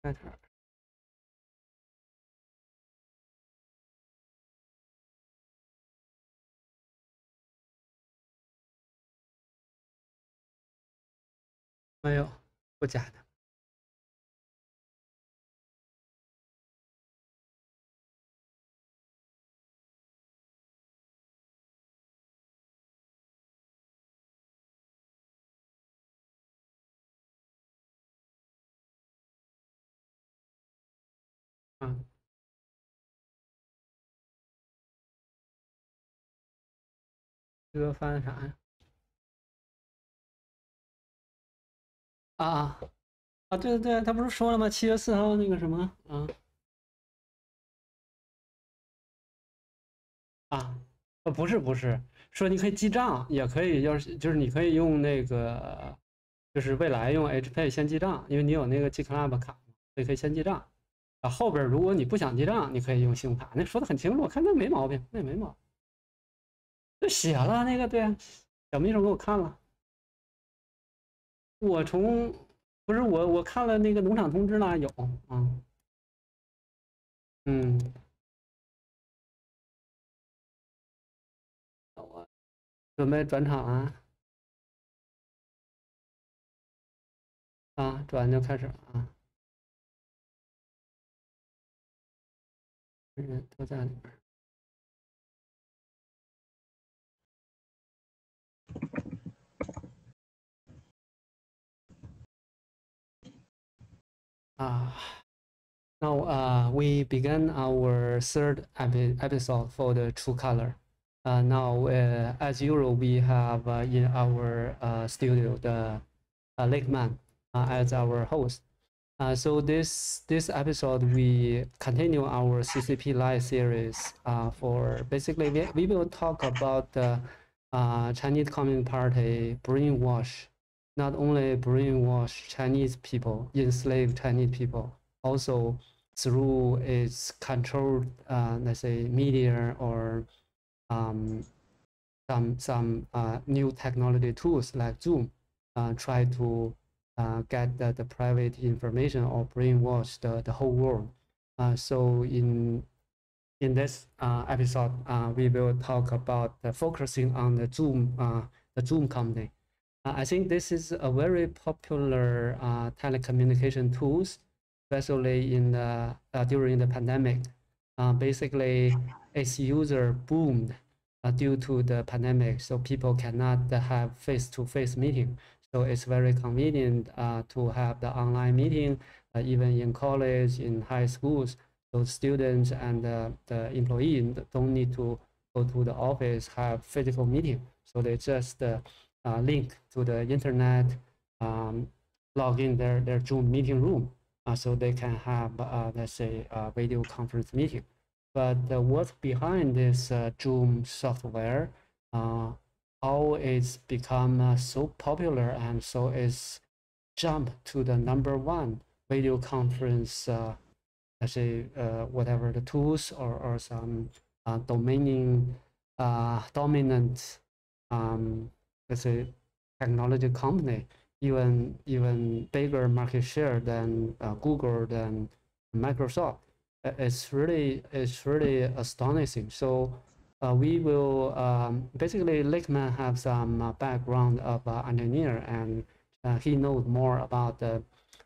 matter。没有，不假的。嗯，这个翻啥呀？啊啊啊！对对对，他不是说了吗？7月4号那个什么？啊，不是不是，说你可以记账，也可以，要是就是你可以用那个，就是未来用 HPay 先记账，因为你有那个 G Club 卡，所以可以先记账。啊，后边如果你不想记账，你可以用信用卡。那说的很清楚，我看那没毛病，那没毛病。就写了那个，对啊，小秘书给我看了。我从不是我看了那个农场通知了，有，嗯嗯，我准备转场啊，啊，转就开始了啊，人都在里边。啊。Now we began our third episode for the True Color. Now, as usual, we have in our studio the Lakeman as our host. So this episode we continue our CCP live series. For basically we will talk about the Chinese Communist Party brainwash, not only brainwash Chinese people, enslave Chinese people, also through its controlled, let's say, media or um, some new technology tools like Zoom, try to get the private information or brainwash the whole world. So in this episode, we will talk about focusing on the Zoom company. I think this is a very popular telecommunication tools, especially in the during the pandemic. Basically, its user boomed due to the pandemic, so people cannot have face-to-face meeting. So it's very convenient to have the online meeting, even in college, in high schools. So students and the employee don't need to go to the office, have physical meeting. So they just link to the internet, log in their Zoom meeting room, so they can have, let's say, a video conference meeting. But what's behind this Zoom software, how it's become so popular and so it's jumped to the #1 video conference, let's say, whatever the tools or some dominant, let's say, technology company, even bigger market share than Google, than Microsoft. It's really astonishing. So we will basically Lakeman have some background of engineer, and he knows more about the,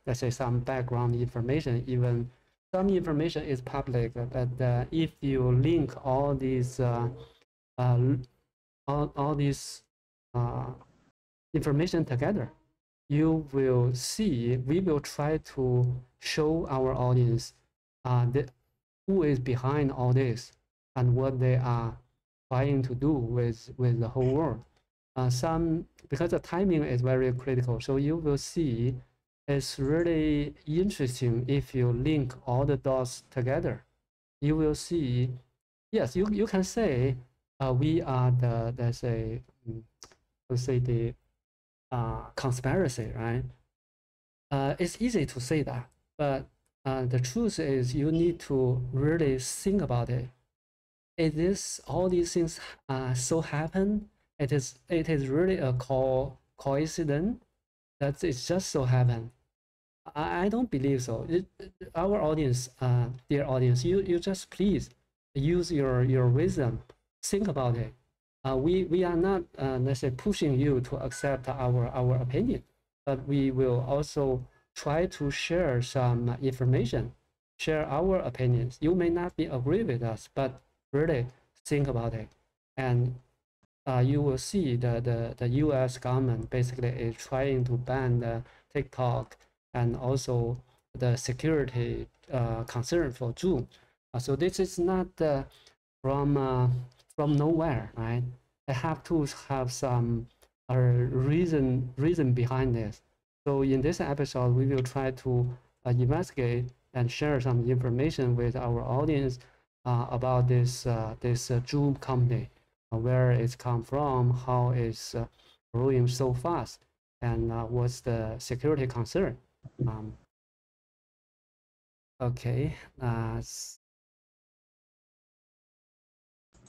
let's say, some background information. Even some information is public, but if you link all these uh, all these uh, information together, you will see, we will try to show our audience who is behind all this and what they are trying to do with the whole world. Because the timing is very critical, so you will see it's really interesting if you link all the dots together. You will see, yes, you can say we are the, let's say the conspiracy, right? It's easy to say that, but the truth is you need to really think about it. Is this all these things so happen? It is really a coincidence that it just so happened. I don't believe so. Our audience, dear audience, you just please use your wisdom. Think about it. We are not, let's say, pushing you to accept our opinion, but we will also try to share some information, share our opinions. You may not be agree with us, but really think about it, and you will see the U.S. government basically is trying to ban the TikTok and also the security concern for Zoom. So this is not from nowhere, right? They have to have some reason behind this. So in this episode, we will try to investigate and share some information with our audience about this Zoom company, where it's come from, how it's growing so fast, and what's the security concern. Okay,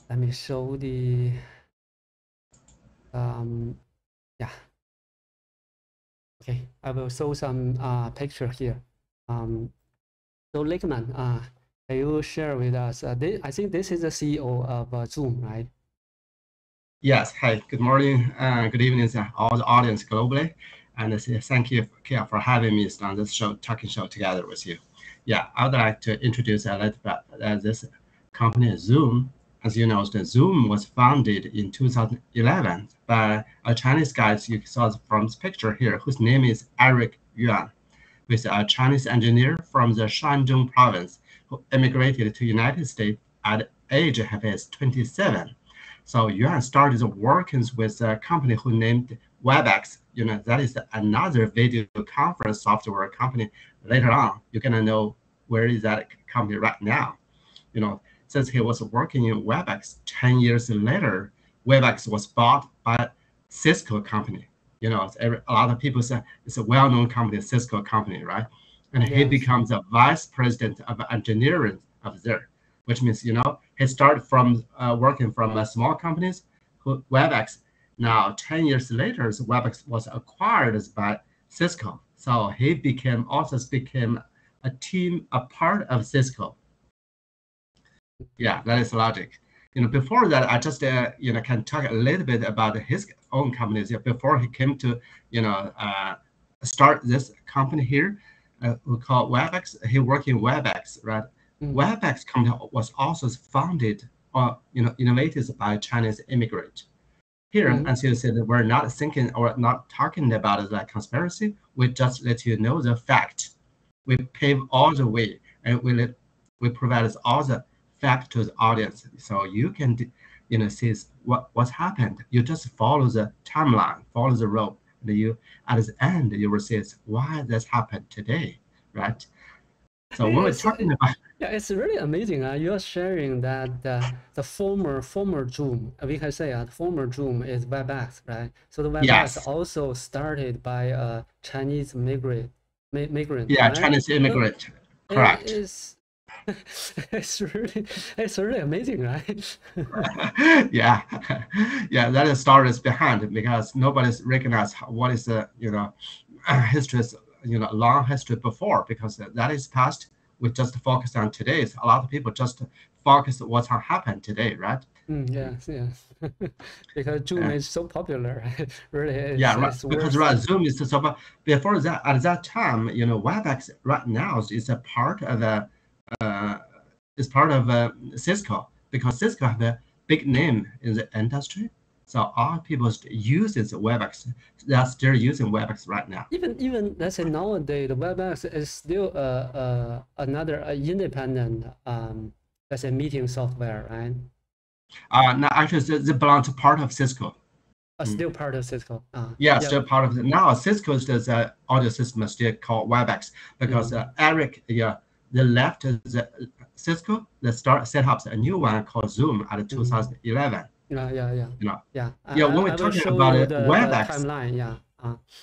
let me show the yeah. Okay, I will show some picture here. So Lakeman, can you share with us? I think this is the CEO of Zoom, right? Yes. Hi. Good morning. Good evening, all the audience globally, and thank you, Kia, for having me on this show, talking show together with you. Yeah, I would like to introduce a little bit this company, Zoom. As you know, the Zoom was founded in 2011 by a Chinese guy you saw from this picture here, whose name is Eric Yuan, with a Chinese engineer from the Shandong province who immigrated to United States at the age of his 27. So Yuan started working with a company who named WebEx. That is another video conference software company. Later on, you're gonna know where is that company right now. Since he was working in WebEx, 10 years later, WebEx was bought by Cisco company. A lot of people say it's a well-known company, Cisco company, right? And he Yes. becomes a vice president of engineering of there, which means, he started from working from small companies, WebEx. Now, 10 years later, WebEx was acquired by Cisco. So he also became a part of Cisco. Yeah, that is logic. Before that, I just can talk a little bit about his own companies. Before he came to start this company here, we call WebEx. He worked in WebEx, right? WebEx company was also founded or innovated by Chinese immigrant. Here, as you said, we're not thinking or not talking about the conspiracy. We just let you know the fact. We pave all the way, and we provide all the fact to the audience, so you can see what's happened. You just follow the timeline, follow the road, and you at the end you will see why this happened today, right? So when we're talking about yeah, it's really amazing. You are sharing that the former Zoom, we can say the former Zoom is WebEx, right? So the WebEx yes, also started by a Chinese migrant, yeah, right? Chinese So immigrant, it correct. is it's really amazing, right? Yeah, yeah, that is stories behind it, because nobody's recognized what is the history's long history before, because that is past. We just focus on today's. A lot of people just focus on what's happened today, right? Yes, yes. Because Zoom Uh, is so popular, right? Really, yeah, right. it's Because worth. right, Zoom is so. But before that, at that time, WebEx right now is a part of uh, Cisco, because Cisco have a big name in the industry. So all people use WebEx. They are still using WebEx right now. Even let's say nowadays the WebEx is still another independent let's say meeting software, right? Now actually they belong to part of Cisco. Still part of Cisco. Yeah, Yeah. still part of it. Now Cisco's audio system is still called WebEx, because Eric, they left the Cisco, they set up a new one called Zoom at 2011. Yeah, yeah, yeah. You know, Yeah. yeah. When we're I will talking show about you it, the WebEx, timeline. Yeah.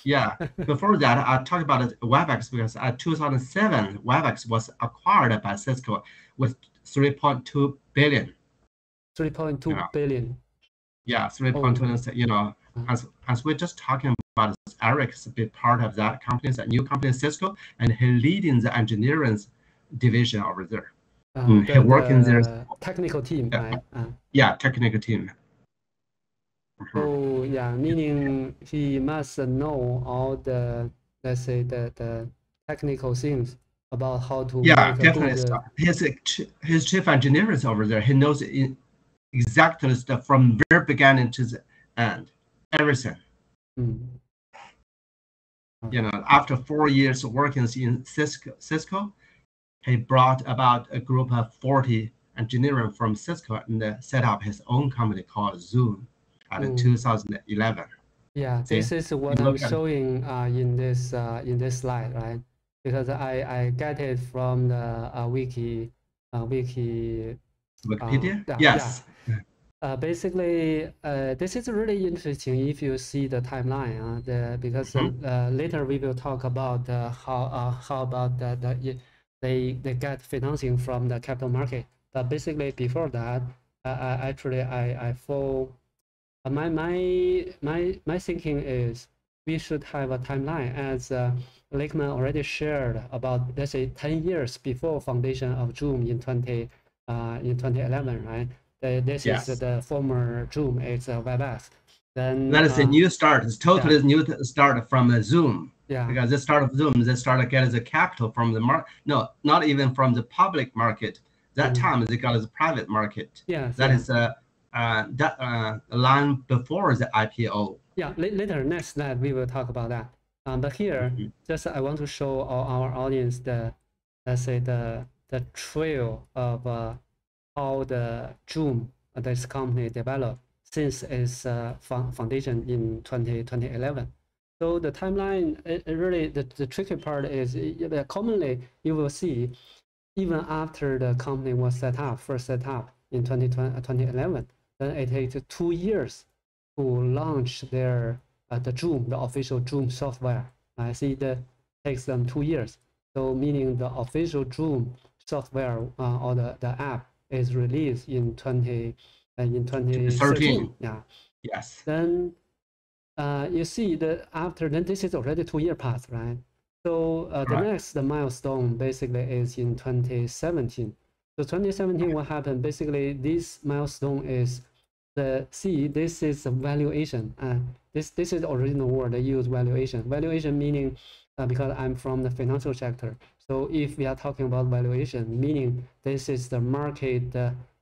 yeah. Before that, I talked about it, WebEx, because at 2007, WebEx was acquired by Cisco with 3.2 billion. 3.2 billion. Yeah, Oh 3.2. my. As we're just talking but Eric's a big part of that company, that new company, Cisco, and he leading the engineering division over there. He working there. The technical team, right? Yeah, technical team. So yeah, meaning he must know all the, let's say, the technical things about how to make a definitely. good. His chief engineer is over there. He knows exactly stuff from very beginning to the end, everything. You know, after 4 years working in Cisco, he brought about a group of 40 engineers from Cisco and set up his own company called Zoom in 2011. Yeah, this is what I'm showing in this slide, right? Because I get it from the Wikipedia. Yes. Yeah. Basically, this is really interesting if you see the timeline. Because later we will talk about how about they get financing from the capital market. But basically, before that, actually I fall. My thinking is we should have a timeline, as Lakeman already shared about, let's say, 10 years before foundation of Zoom in 2011, right? This is the former Zoom. It's WebEx. Then that is a new start. It's totally new start from Zoom. Yeah. Because the start of Zoom, they started getting the capital from the market. No, not even from the public market. That time they got the private market. That is that line before the IPO. Yeah, later, next slide, we will talk about that. But here, just I want to show our audience the, let's say, the trail of how the Zoom, this company, developed since its foundation in 2011. So the timeline, really, the tricky part is commonly you will see, even after the company was first set up in 2011, then it takes 2 years to launch their the Zoom, the official Zoom software. I see that takes them 2 years. So meaning the official Zoom software or the app is released in 2013. Yeah. Yes. Then you see that after then this is already 2 year past, right? So the next milestone basically is in 2017. So 2017, what happened? Basically, this milestone is this is a valuation. This is the original word they use, valuation. Valuation meaning, because I'm from the financial sector. So if we are talking about valuation, meaning this is the market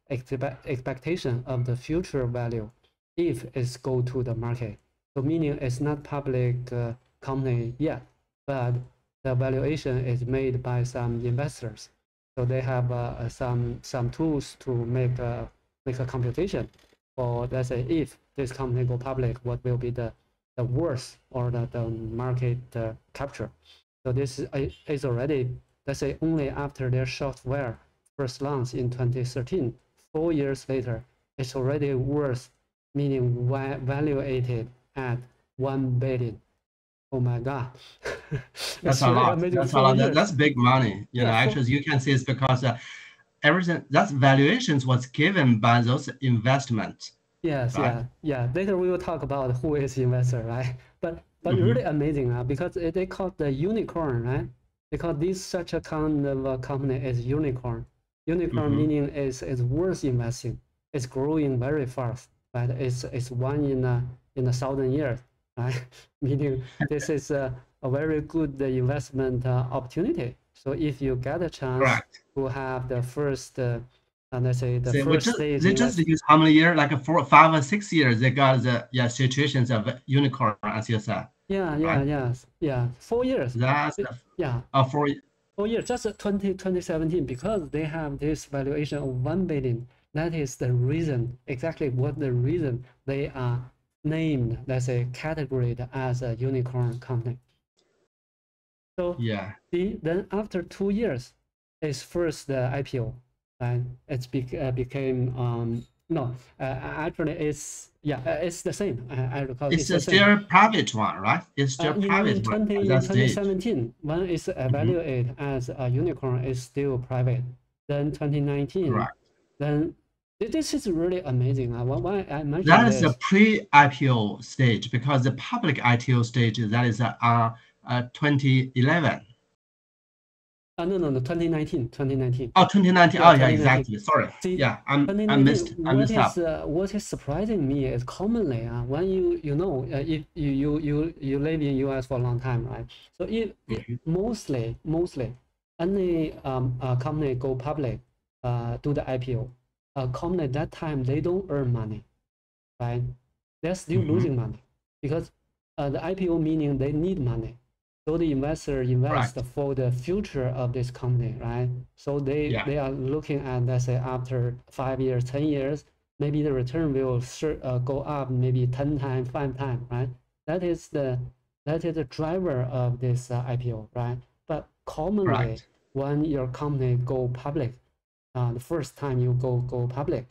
expectation of the future value if it's go to the market. So meaning it's not public company yet, but the valuation is made by some investors. So they have some tools to make a computation. Or let's say if this company go public, what will be the worth or the market capture. So this is already, let's say, only after their software first launched in 2013, 4 years later, it's already worth, meaning valuated at 1 billion. Oh my God. That's a lot. That's a lot. That's big money. You know, actually, you can see it's because everything, that's valuations was given by those investments. Yes, right? Yeah. Later we will talk about who is investor, right? But really amazing, because they call the unicorn, right? Because this such a kind of a company is unicorn. Unicorn meaning is worth investing. It's growing very fast, right? It's one in 1,000 years, right? Meaning this is a very good investment opportunity. So if you get a chance to have the first, let's say the first stage, they just use how many years? Like 4, 5, or 6 years. They got the situations of unicorn, as you said. Yeah. 4 years. That's 4 years. Just 2017, because they have this valuation of 1 billion. That is the reason, exactly what the reason they are named, let's say, categorized as a unicorn company. So then after 2 years, it's first the IPO, and it became actually it's the same. I recall it's still private one, right? It's still private. In 2017, one is evaluated as a unicorn, is still private. Then 2019, then This is really amazing. Why I mentioned That is a this. pre-IPO stage because the public IPO stage that is 2011. No, 2019, 2019. Oh, 2019. Yeah, Oh, yeah, 2019. exactly. Sorry. See, Yeah, I 2019. missed. I messed up. What is surprising me is commonly when if you live in US for a long time, right? So if Mhm. mostly any company go public, do the IPO, company at that time they don't earn money, right? They're still Mhm. losing money because the IPO meaning they need money. So the investor invest Correct. for the future of this company, right? So Yeah, they are looking at, let's say, after 5 years, 10 years, maybe the return will go up maybe 10 times, 5 times, right? That is the that is the driver of this IPO, right? But commonly, correct. when your company go public, the first time you go public,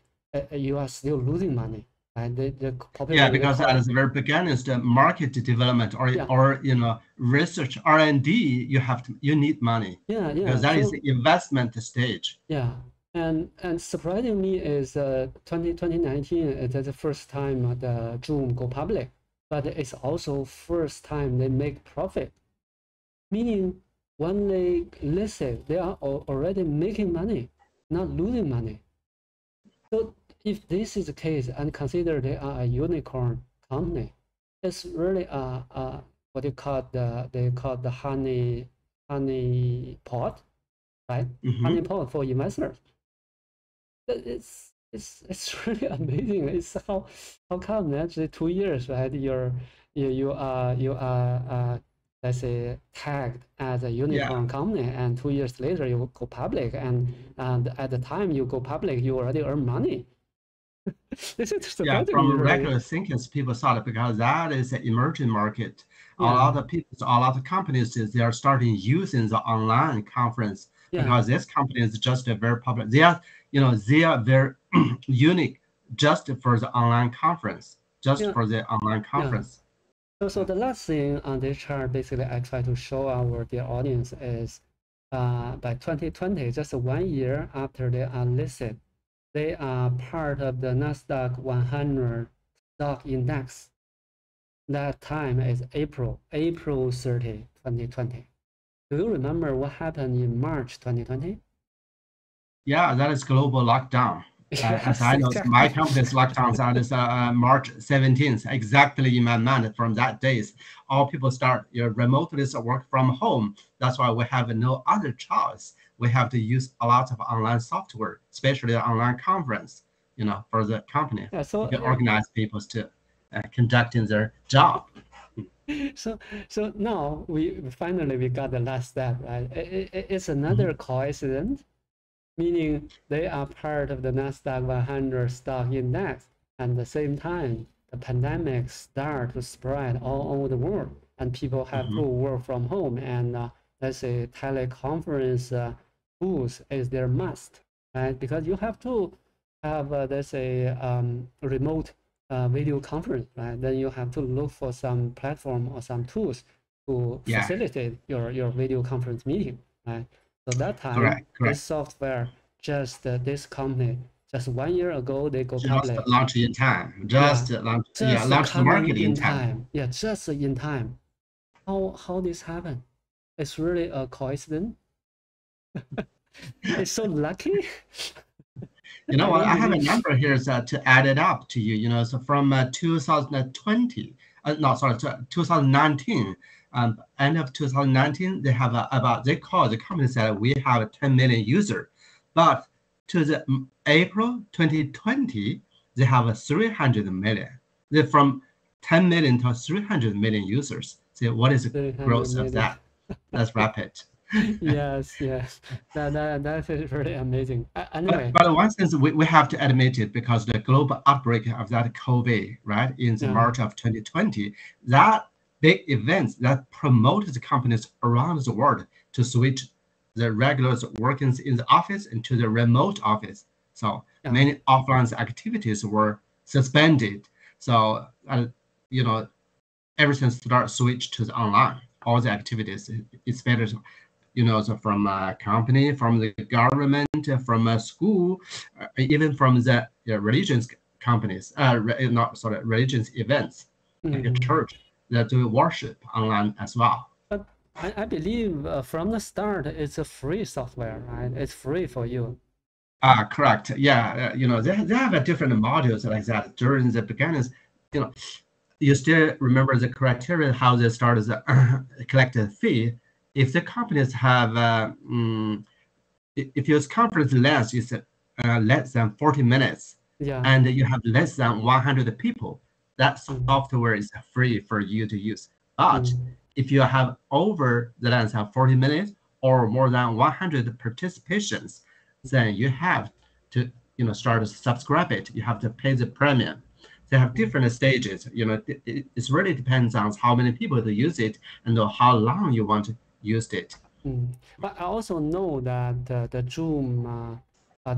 you are still losing money, right? The Yeah, popularly they because call at it, the very beginning is the market development yeah, or research R&D. You need money because yeah. that is So the investment stage. yeah, and surprising me is 2019 is the first time the Zoom go public, but it's also first time they make profit. Meaning when they listed, they are already making money, not losing money. So if this is the case, and consider they are a unicorn company, it's really what they call the honey pot, right? Hmm. Honey pot for investors. It's really amazing. It's how come actually 2 years, right? You are let's say tagged as a Yeah, unicorn company, and 2 years later you go public, and at the time you go public, you already earn money. This is yeah. surprising me From really. regular thinkers, people thought it because that is an emerging market. A Yeah, lot of people, a lot of companies, they are starting using the online conference yeah, because this company is just a very popular. They are very unique just for the online conference, just yeah, for the online yeah. conference. So the last thing on this chart, basically, I try to show our dear audience is by 2020, just 1 year after they are listed, they are part of the Nasdaq 100 stock index. That time is April 30, 2020. Do you remember what happened in March 2020? Yeah, that is global lockdown. As Yes, I know, my exactly. company's lockdown that is March 17th, exactly in my mind. From that days, all people start remotely work from home. That's why we have no other choice. We have to use a lot of online software, especially online conference, for the company. Yeah, You can organize people to conducting their job. so so now we finally we got the last step, right? It's Mhm. another coincidence, meaning they are part of the Nasdaq 100 stock index. At the same time, the pandemic start to spread all over the world, and people have to Mhm. work from home. And let's say teleconference booth is their must, right? Because you have to have let's say remote video conference, right? Then you have to look for some platform or some tools to Yeah, facilitate your video conference meeting, right? So that time, correct, this correct. software, just this company, just 1 year ago, they go Just public. launch in time. Yeah, Just launch, yeah, just launch the coming market in in time. time. Yeah, just in time. How this happened? It's really a coincidence. It's so lucky. You know I what? don't I have a believe. number here to add it up to you. So from 2020, no, sorry, 2019, end of 2019, they have they call the company said we have 10 million users, but to the April 2020, they have a 300 million. They from 10 million to 300 million users. So what is the 300 growth of million. that? That's rapid. Yes, yes. That is really amazing. But, Anyway, but in one sense, we have to admit it because the global outbreak of that COVID, right, in the yeah, March of 2020, that big event that promoted the companies around the world to switch the regulars working in the office into the remote office. So yeah. many offline activities were suspended. So, you know, everything started switch to the online. All the activities, it's better. so from a company, from the government, from a school, even from the religious companies, not sorry, religious events, like a Mm. church that do worship online as well. But I believe from the start, it's a free software, right? It's free for you. Correct. Yeah, they have a different modules like that during the beginnings. You know, you still remember the criteria how they started the collected fee. If the companies have, if your conference length is less than 40 minutes, Yeah. and you have less than 100 people, that Mm. software is free for you to use. But Mm. if you have over the length of 40 minutes or more than 100 participations, then you have to, start to subscribe it. You have to pay the premium. They have Mm. different stages. It really depends on how many people to use it and how long you want to use it. Mm. But I also know that the Zoom,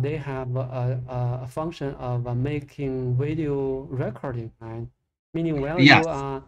they have a function of making video recording, right? Meaning while you Yes, are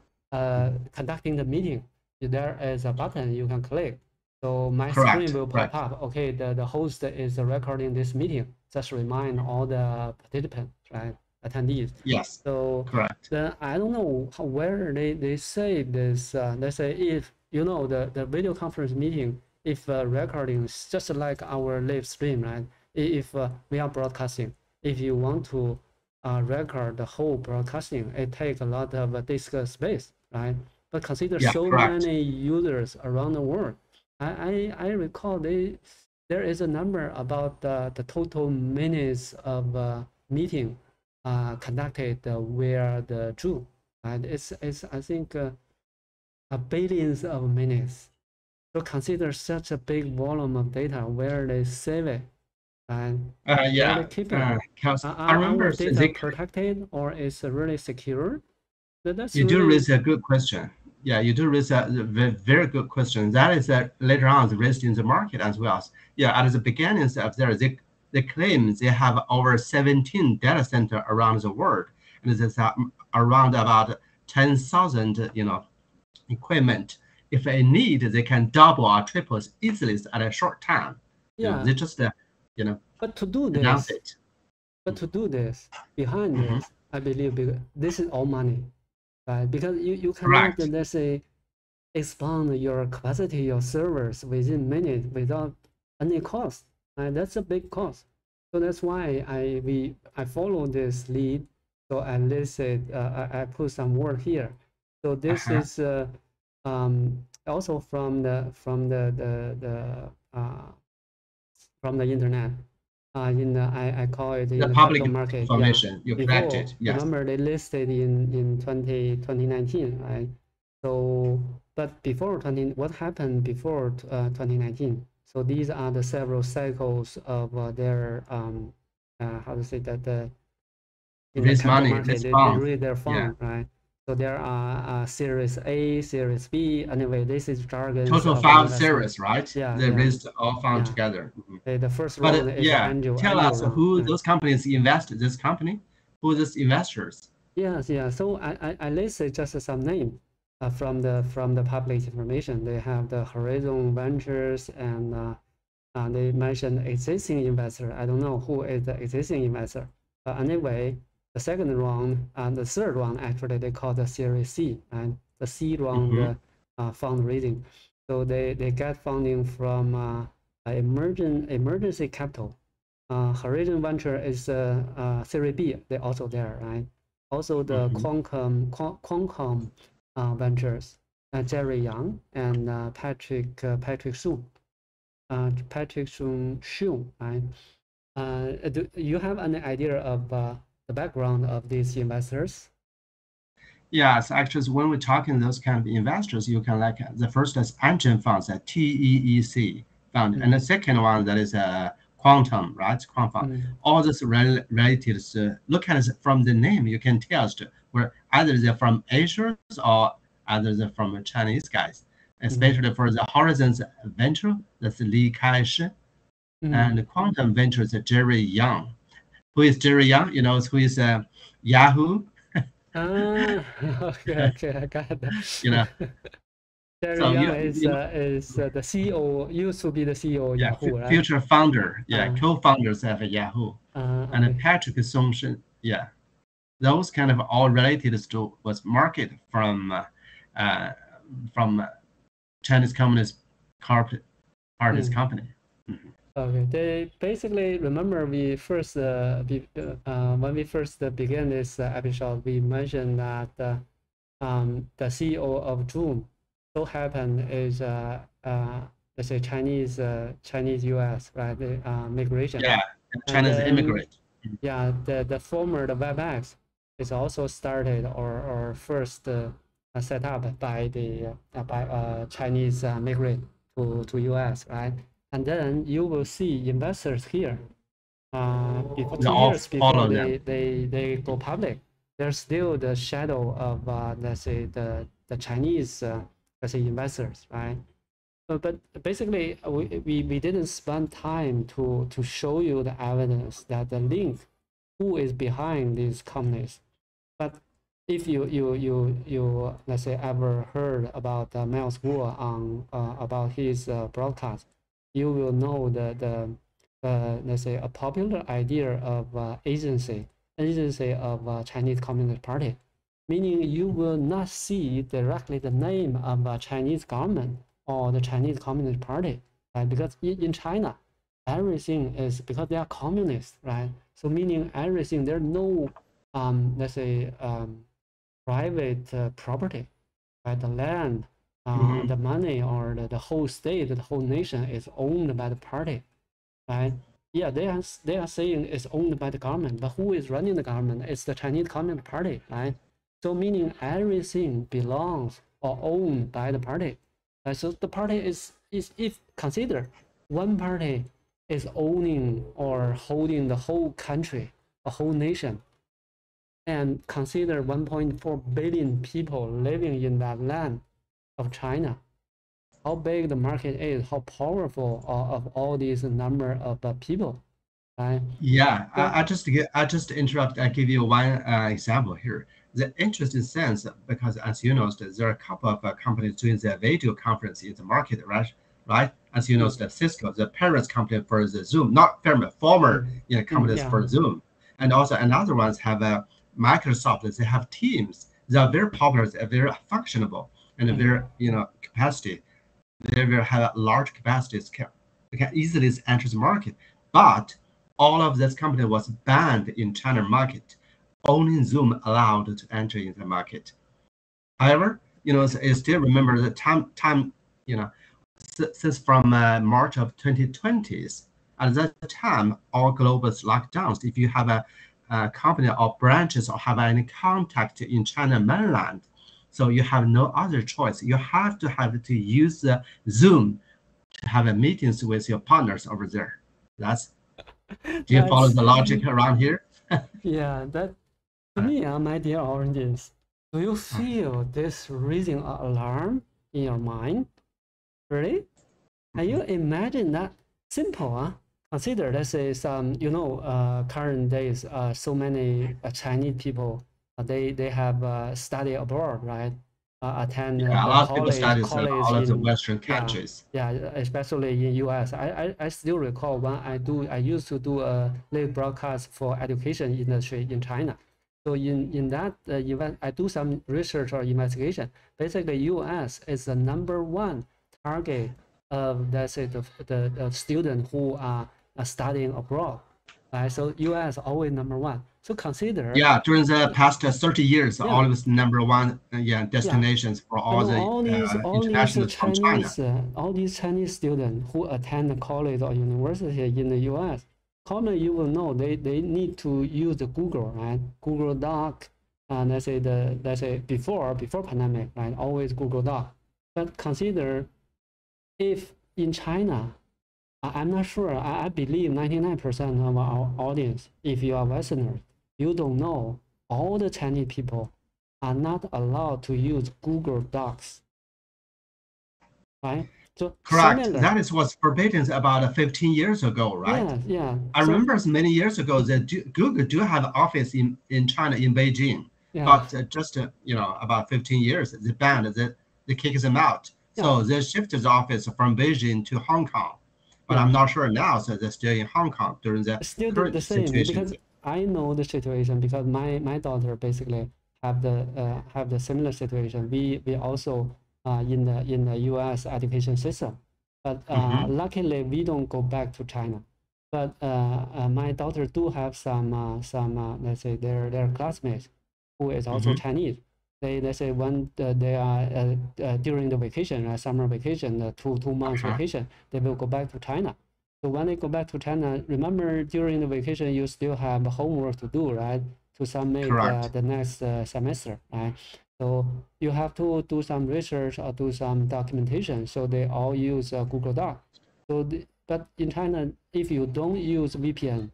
conducting the meeting, there is a button you can click. So my screen correct, will pop correct. up. Okay, the host is recording this meeting. Just remind all the participants, right? Attendees. Yes, So correct. then I don't know where they say this. They say if the video conference meeting, if recording is just like our live stream, right? If we are broadcasting, if you want to record the whole broadcasting, it takes a lot of disk space, right? But consider Yeah, so correct. many users around the world. I recall there is a number about the total minutes of meeting conducted via the Zoom, right? It's I think billions of minutes. So consider such a big volume of data, where they save it and where they Yeah, keep it. because I Are our remember data protected or is it really secure? That's you do really, raise a good question. Yeah, you do raise a very good question. That is later on raised in the market as well. Yeah, at the beginnings of there, they claim they have over 17 data center around the world, and there's around about 10,000, equipment. If they need, they can double or triple easily at a short time. yeah. They just, you know, But to do announce this, it. behind Mhm. this, I believe this is all money, right? Because you cannot, Correct. let's say, expand your capacity of servers within minutes without any cost. And that's a big cost. So that's why I follow this lead. So I listed, I put some word here. So this Uh-huh. is also from the internet. I call it in The the public capital market. Yeah. information you Before, collected, yes. remember they listed in 2019, right? So, but before 20, what happened before 2019? So these are the several cycles of their how to say that in the Raise capital money, market, raise they funds. raise their Yeah. fund, right? So there are Series A, Series B. Anyway, this is jargons Total of five investment. series, right? Yeah, They yeah, raised all funds yeah. together. Mhm. The first But round is yeah, tell angel us round. who Yeah. those companies invest this company, who these investors. Yes, yeah. So I listed just some name from the public information. They have the Horizon Ventures and they mentioned existing investor. I don't know who is the existing investor. But anyway, the second round and the third round actually they call the Series C, and the C round Hmm. fundraising. So they get funding from emergency capital. Horizon Venture is Series B. They're also there, right? Also the Hmm. Qualcomm Ventures, Jerry Yang and Patrick Su. Patrick Shun, right? Do you have any idea of the background of these investors? Yes, actually, when we're talking those kind of investors, you can like the first is engine funds, a TEEC fund, and the Mm, second one that is a quantum, right? Quantum. mm, All this related. Look at it from the name, you can tell where either they're from Asians or either they're from Chinese guys. mm, Especially for the Horizons Venture, that's Li Kai-shi, and the mm. Quantum Venture is Jerry Yang. Who is Jerry Yang? You know, who is Yahoo? Ah, okay, okay, I got that. You know, Jerry So Yang you know, is the CEO, used to be the CEO of yeah, Yahoo, right? future founder, yeah, Uh, co-founders of Yahoo, and okay. Patrick Songshen, yeah, those kind of all related to was market uh, from Chinese Communist Party's Mm. company. Mhm. Okay. They basically remember when we first began this episode, we mentioned that the CEO of Zoom so happened is let's say Chinese US, right? The migration, Yeah, and China's then immigrant. Mhm. yeah, the WebEx is also started or first set up by the by Chinese migrant to US, right? And then you will see investors here. Before They two all years before follow them. they go public, there's still the shadow of let's say the Chinese let's say investors, right? But basically, we didn't spend time to show you the evidence that the link, who is behind these companies. But if you let's say ever heard about Miles Wu on about his broadcast, you will know the let's say a popular idea of agency of Chinese Communist Party, meaning you will not see directly the name of a Chinese government or the Chinese Communist Party, right? Because in China, everything is because they are communists, right? So meaning everything, there's no let's say private property, right? The land, Mhm. the money, or the whole state, the whole nation is owned by the party, right? Yeah, they are saying it's owned by the government, but who is running the government? It's the Chinese Communist Party, right? So meaning everything belongs or owned by the party. Right? So the party is if consider one party is owning or holding the whole country, a whole nation, and consider 1.4 billion people living in that land of China, how big the market is, how powerful of all these number of people, right? Yeah, So I just interrupt. I give you one example here. The interesting sense, because as you know, there are a couple of companies doing the video conference in the market, right? Right? As you know, mm, the Cisco, the parent company for the Zoom, not former companies yeah, for Zoom, and also another ones have a Microsoft. They have Teams. They are very popular. They're very functionable and very capacity. They will have large capacities. They can easily enter the market, but all of this company was banned in China market. Only Zoom allowed to enter in the market. However, I still remember the time, you know, since from March of 2020s. At that time, all global lockdowns. If you have a company or branches or have any contact in China mainland, so you have no other choice. You have to use the Zoom to have a meetings with your partners over there. That's Do you follow that's the logic around here? yeah, that to Uh, me, my dear audience, do you uh, feel this raising an alarm in your mind? Really? And you imagine that simple, huh? Consider, let's say some, current days, so many Chinese people, they have study abroad, right? Attend yeah, a the lot of people studies in college all of the in, Western yeah, countries. yeah, especially in US. I still recall when I used to do a live broadcast for education industry in China. So in that event, I do some research or investigation. Basically, US is the number one target of let's say the student who are studying abroad, right? So US always number one. So consider, Yeah, during the past 30 years, yeah, always number one, yeah. destinations for You all know, the internationals from China. All these Chinese students who attend college or university in the U.S. Commonly, you will know they need to use the Google, right? Google Doc, and let's say before pandemic, right? Always Google Doc. But consider if in China, I'm not sure. I believe 99% of our audience, if you are Westerners, you don't know all the Chinese people are not allowed to use Google Docs, right? So Correct. similar, That is what's forbidden about 15 years ago, right? yeah, yeah. I So remember many years ago that Google do have office in China, in Beijing, yeah, but just about 15 years, they banned, they kicked them out. So they shifted the office from Beijing to Hong Kong, but I'm not sure now. So they're still in Hong Kong during the still current the same, situation. because I know the situation, because my daughter basically have the similar situation. We also in the U.S. education system, but luckily we don't go back to China. But my daughter do have some let's say their classmates who is also Chinese. They say when they are during the vacation, summer vacation, the two months vacation, they will go back to China. So when they go back to China, remember during the vacation you still have homework to do, right? To submit the next semester, right? So you have to do some research or do some documentation. So they all use Google Doc. So but in China, if you don't use VPN,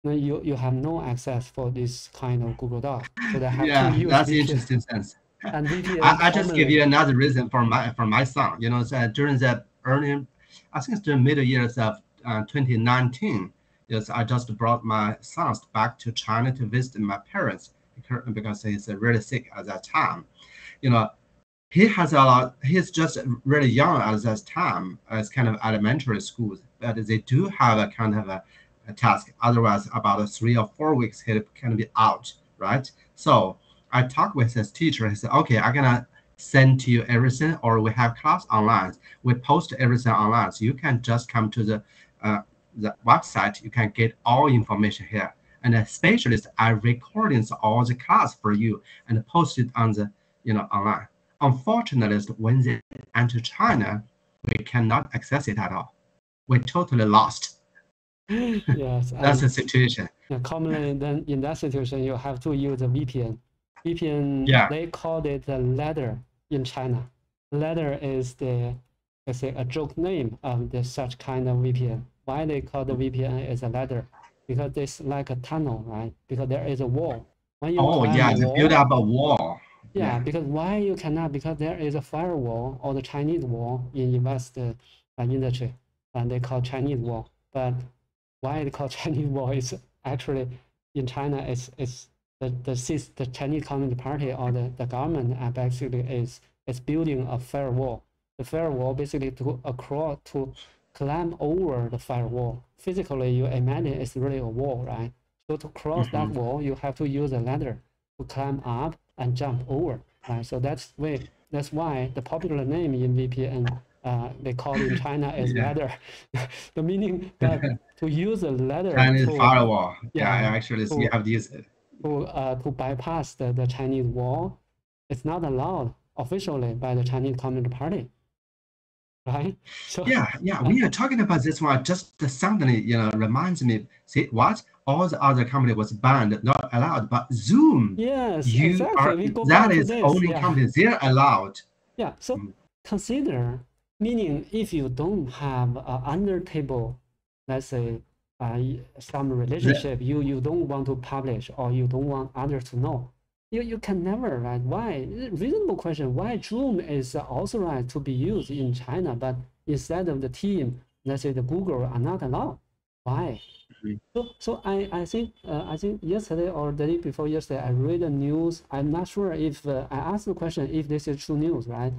then you have no access for this kind of Google Doc. So they have to use That's VPN. interesting sense. And VPN I just give you another reason for my son. You know, during the early, I think it's during middle years of 2019. Yes, I just brought my sons back to China to visit my parents because he's really sick at that time. You know, he has a lot. He's just really young at that time. It's kind of elementary schools, but they do have a kind of a task. Otherwise, about 3 or 4 weeks, he can be out, right? So I talked with his teacher. He said, "Okay, I'm gonna send to you everything, or we have class online. We post everything online, so you can just come to the website. You can get all information here. And a specialist are recording all the class for you and post it on the online." Unfortunately, when they enter China, we cannot access it at all. We're totally lost. Yes, That's the situation. Commonly, then in that situation, you have to use a VPN. They call it a ladder in China. Ladder is let's say, a joke name of such kind of VPN. Why they call the VPN is a ladder? Because it's like a tunnel, right? Because there is a wall. When you climb a they wall, build up a wall. Because why you cannot? Because there is a firewall or the Chinese wall in invest industry, and they call Chinese wall. But why they call Chinese wall is actually in China it's the Chinese Communist Party or the government basically is building a firewall. The firewall basically to climb over the firewall. Physically, you imagine it's really a wall, right? So to cross that wall, you have to use a ladder to climb up and jump over, right? So that's why the popular name in VPN they call it in China is ladder. The meaning that to use a ladder Chinese firewall. Actually, so you have these to bypass the Chinese wall, it's not allowed officially by the Chinese Communist Party, right? So we are talking about this one. Just suddenly, reminds me. See what? All the other company was banned, not allowed, but Zoom. Yes, exactly. We go that back is to this. only company they're allowed. Yeah. So consider, meaning if you don't have under table, let's say some relationship you don't want to publish or you don't want others to know, you can never, right? Why? Reasonable question. Why Zoom is authorized to be used in China, but instead of the team, let's say the Google are not allowed? Why? So I think yesterday or the day before yesterday I read the news. I'm not sure if I asked the question if this is true news, right?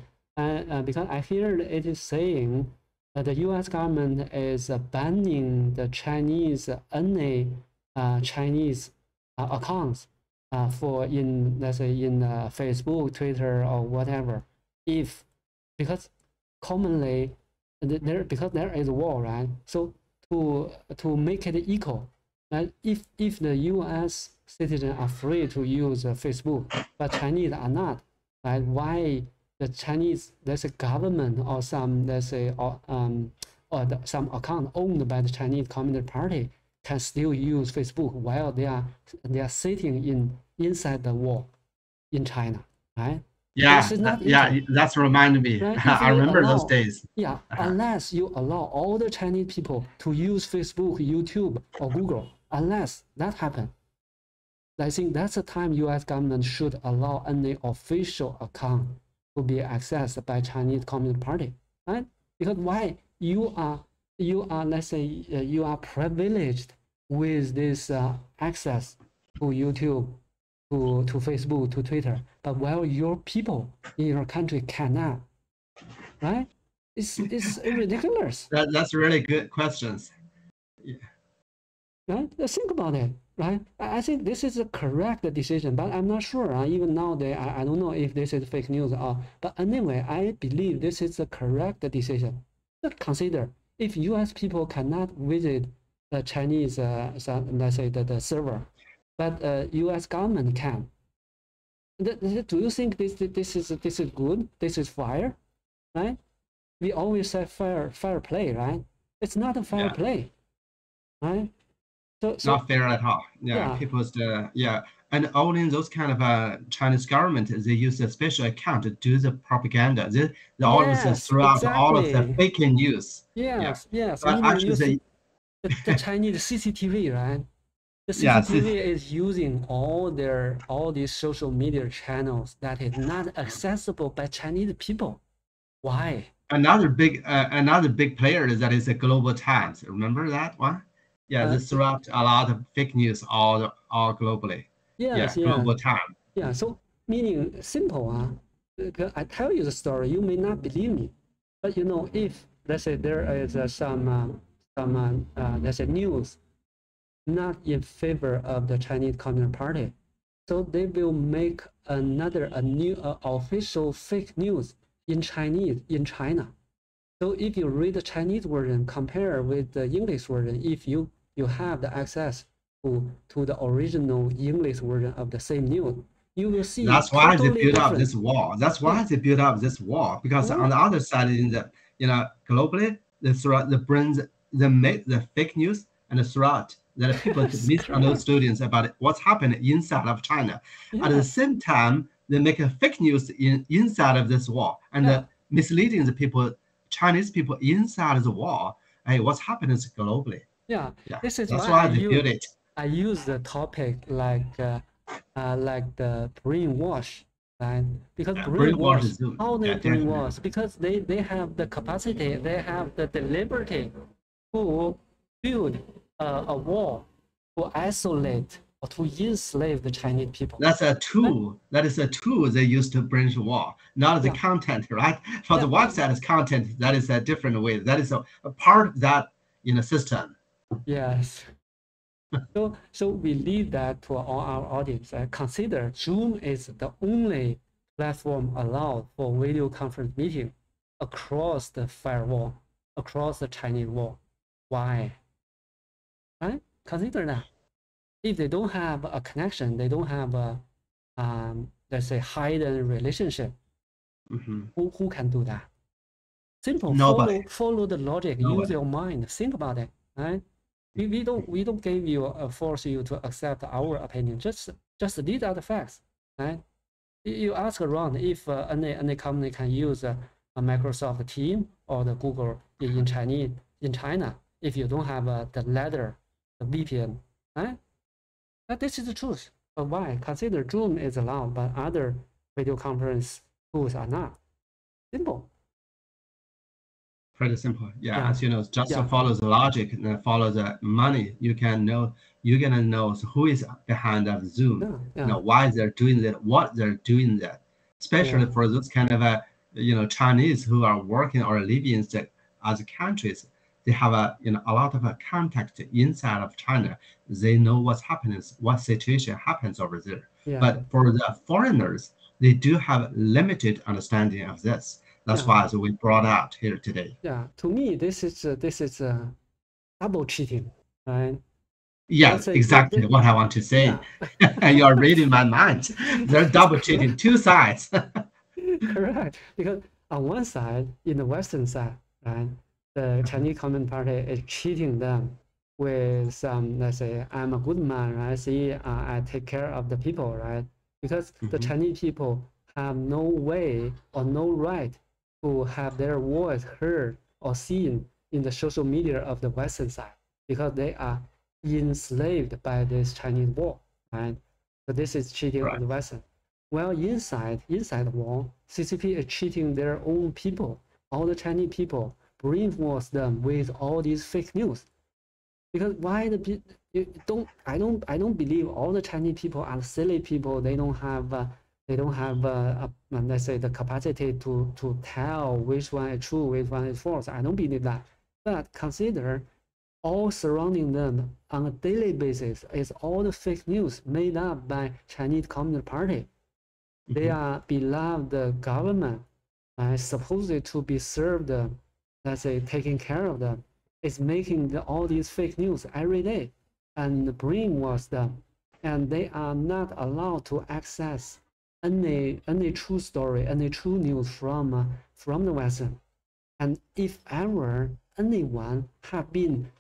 Because I hear it is saying that the U.S. government is banning the Chinese Chinese accounts for let's say in Facebook, Twitter, or whatever. Because commonly because there is a war, right? So to make it equal, right? If the U.S. citizens are free to use Facebook, but Chinese are not, right? Why the Chinese, let's say government or some, let's say some account owned by the Chinese Communist Party can still use Facebook while they are sitting inside the wall in China, right? That's reminded me. Right? I remember those days. Unless you allow all the Chinese people to use Facebook, YouTube, or Google, unless that happens, I think that's the time U.S. government should allow any official account to be accessed by Chinese Communist Party, right? Because why you are let's say you are privileged with this access to YouTube, to Facebook, to Twitter, but while your people in your country cannot, right? It's ridiculous. That's really good questions. Yeah. Right? Think about it, right? I think this is a correct decision, but I'm not sure. Even nowadays, I don't know if this is fake news or. But anyway, I believe this is a correct decision. But consider if U.S. people cannot visit the Chinese, let's say the server, but U.S. government can. Do you think this is good? This is fair, right? We always say fair play, right? It's not a fair play, right? So Not fair at all. Yeah, people's and only those kind of Chinese government, they use a special account to do the propaganda. They always throw out all of the fake news. Yes. But actually, the Chinese CCTV, right? The CCTV is using all these social media channels that is not accessible by Chinese people. Why? Another big player is that is a Global Times. Remember that one? Yeah, they throw out a lot of fake news all globally. Yes, Global Times. Yeah, so meaning simple. I tell you the story, you may not believe me, but you know, if let's say there is some let's say news not in favor of the Chinese Communist Party, so they will make a new official fake news in Chinese in China. So if you read the Chinese version, compare with the English version, if you have the access to the original English version of the same news, you will see. That's why they built up this wall. That's why they built up this wall, because on the other side, in the globally, they make the fake news and the threat that people misunderstand students about what's happening inside of China. At the same time, they make a fake news inside of this wall and misleading the people, Chinese people inside the wall. Hey, what's happening globally? This is that's why they built it. I use the topic like the brainwash, right? Because brainwash, how they brainwash? Because they have the capacity, they have the liberty to build a wall to isolate or to enslave the Chinese people. That's a tool. That is a tool they use to bridge the wall, not the content, right? For the website is content, that is a different way. That is a part of that system. Yes. So we leave that to all our audience. Consider Zoom is the only platform allowed for video conference meeting across the firewall, across the Chinese wall. Why? Right? Consider that. If they don't have a connection, they don't have a, let's say, hidden relationship, who can do that? Simple. Nobody. Follow the logic. Nobody. Use your mind. Think about it. Right? We don't give you force you to accept our opinion. Just these are the facts. Right? You ask around if any company can use a Microsoft Teams or the Google in China. If you don't have the ladder, the VPN, right? But this is the truth. But why? Consider Zoom is allowed, but other video conference tools are not. Simple. Pretty simple. As you know, just to follow the logic and follow the money, you're gonna know who is behind of Zoom. Why they're doing that, what they're doing that. Especially for those kind of Chinese who are working or living in the other countries. They have a lot of contact inside of China. They know what's happening, what situation happens over there. But for the foreigners, they do have limited understanding of this. That's why we brought out here today. To me, this is double cheating, right? Yes, exactly what I want to say. You are reading my mind. They're double cheating, two sides. Correct, because on one side, in the Western side, right, the Chinese Communist Party is cheating them with some, let's say, I'm a good man, right? See, I take care of the people, right? Because the Chinese people have no way or no right to have their voice heard or seen in the social media of the Western side, because they are enslaved by this Chinese wall, right? So this is cheating of the Western. Well, inside the wall, CCP is cheating their own people, all the Chinese people, brainwash them with all these fake news. Because why I don't believe all the Chinese people are silly people. They don't have let's say the capacity to tell which one is true, which one is false. I don't believe that. But consider all surrounding them on a daily basis is all the fake news made up by Chinese Communist Party. They are beloved government, supposed to be served, let's say, taking care of them, is making all these fake news every day and brainwash them. And they are not allowed to access any true story, any true news from the Western. And if ever anyone have been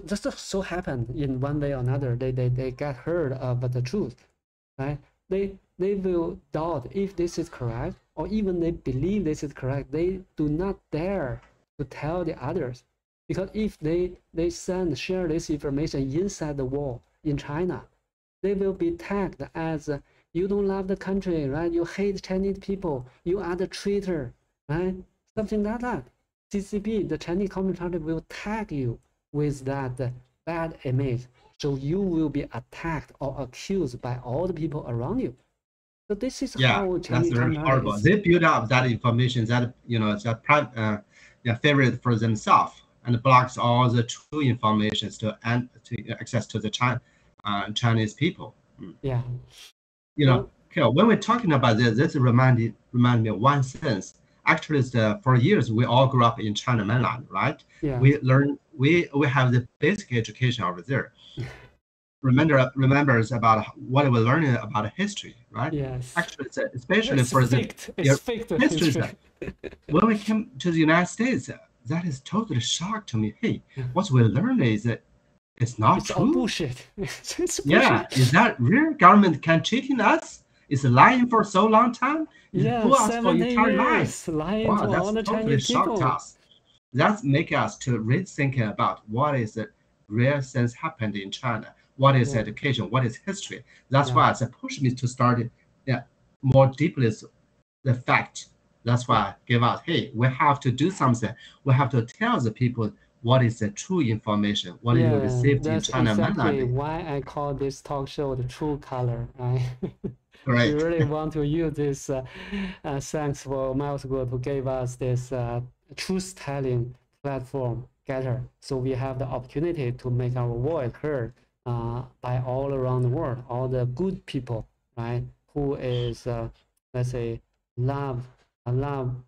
just so happened in one way or another, they get heard of the truth, right? They will doubt if this is correct, or even they believe this is correct. They do not dare to tell the others, because if they share this information inside the wall in China, they will be tagged as you don't love the country, right? You hate Chinese people. You are the traitor, right? Something like that. CCP, the Chinese Communist Party, will tag you with that bad image. So you will be attacked or accused by all the people around you. So this is how Chinese that's very Communist Party horrible. is. They build up that information that it's a private, favorite for themselves, and blocks all the true information to access to the Chinese people. Yeah. Okay, when we're talking about this remind me of one sense. Actually, for years we all grew up in China mainland, right? Yeah. We have the basic education over there. Remembers about what we're learning about history, right? Yes. Actually, especially it's for faked. the Faked history. When we came to the United States, that is totally shock to me. Hey, what we learn is that it's not true. All bullshit. It's bullshit. Yeah, is that real? Government can cheating us? Is lying for so long time? Is fool us for entire life? Lying to all the totally Chinese people. us. That make us to rethink about what is the real sense happened in China. What is education? What is history? That's why it pushed me to start more deeply the fact. That's why I give out, hey, we have to do something. We have to tell the people what is the true information, what you received in China. That's exactly why I call this talk show the True Color, right? Right. We really want to use this. Thanks for Miles School to give us this truth-telling platform, Getter, so we have the opportunity to make our voice heard by all around the world, all the good people, right? Who is, let's say, love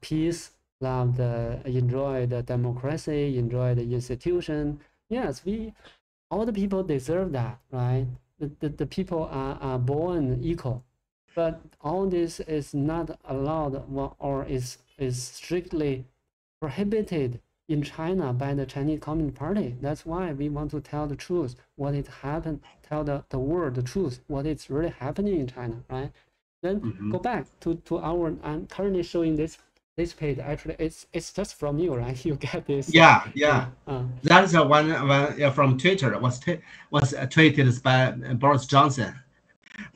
peace, enjoy the democracy, enjoy the institution. Yes, all the people deserve that, right? The people are born equal, but all this is not allowed or is strictly prohibited in China by the Chinese Communist Party. That's why we want to tell the truth, what it happened, tell the world the truth, what is really happening in China, right? Then go back to our, I'm currently showing this page. Actually, it's just from you, right? You get this. That's one from Twitter. Was tweeted by Boris Johnson,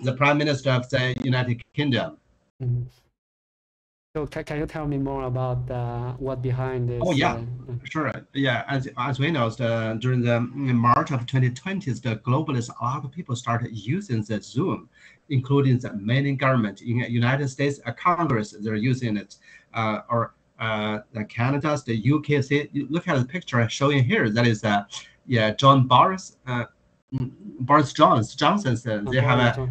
the Prime Minister of the United Kingdom. So can you tell me more about what behind this? Oh yeah, sure. Yeah, as we know, during the March of 2020, the globalists, a lot of people started using the Zoom, including the many government in the United States, Congress, they're using it, or the Canada, the UK. See, you look at the picture showing here. That is, John Boris, Boris Johnson. They have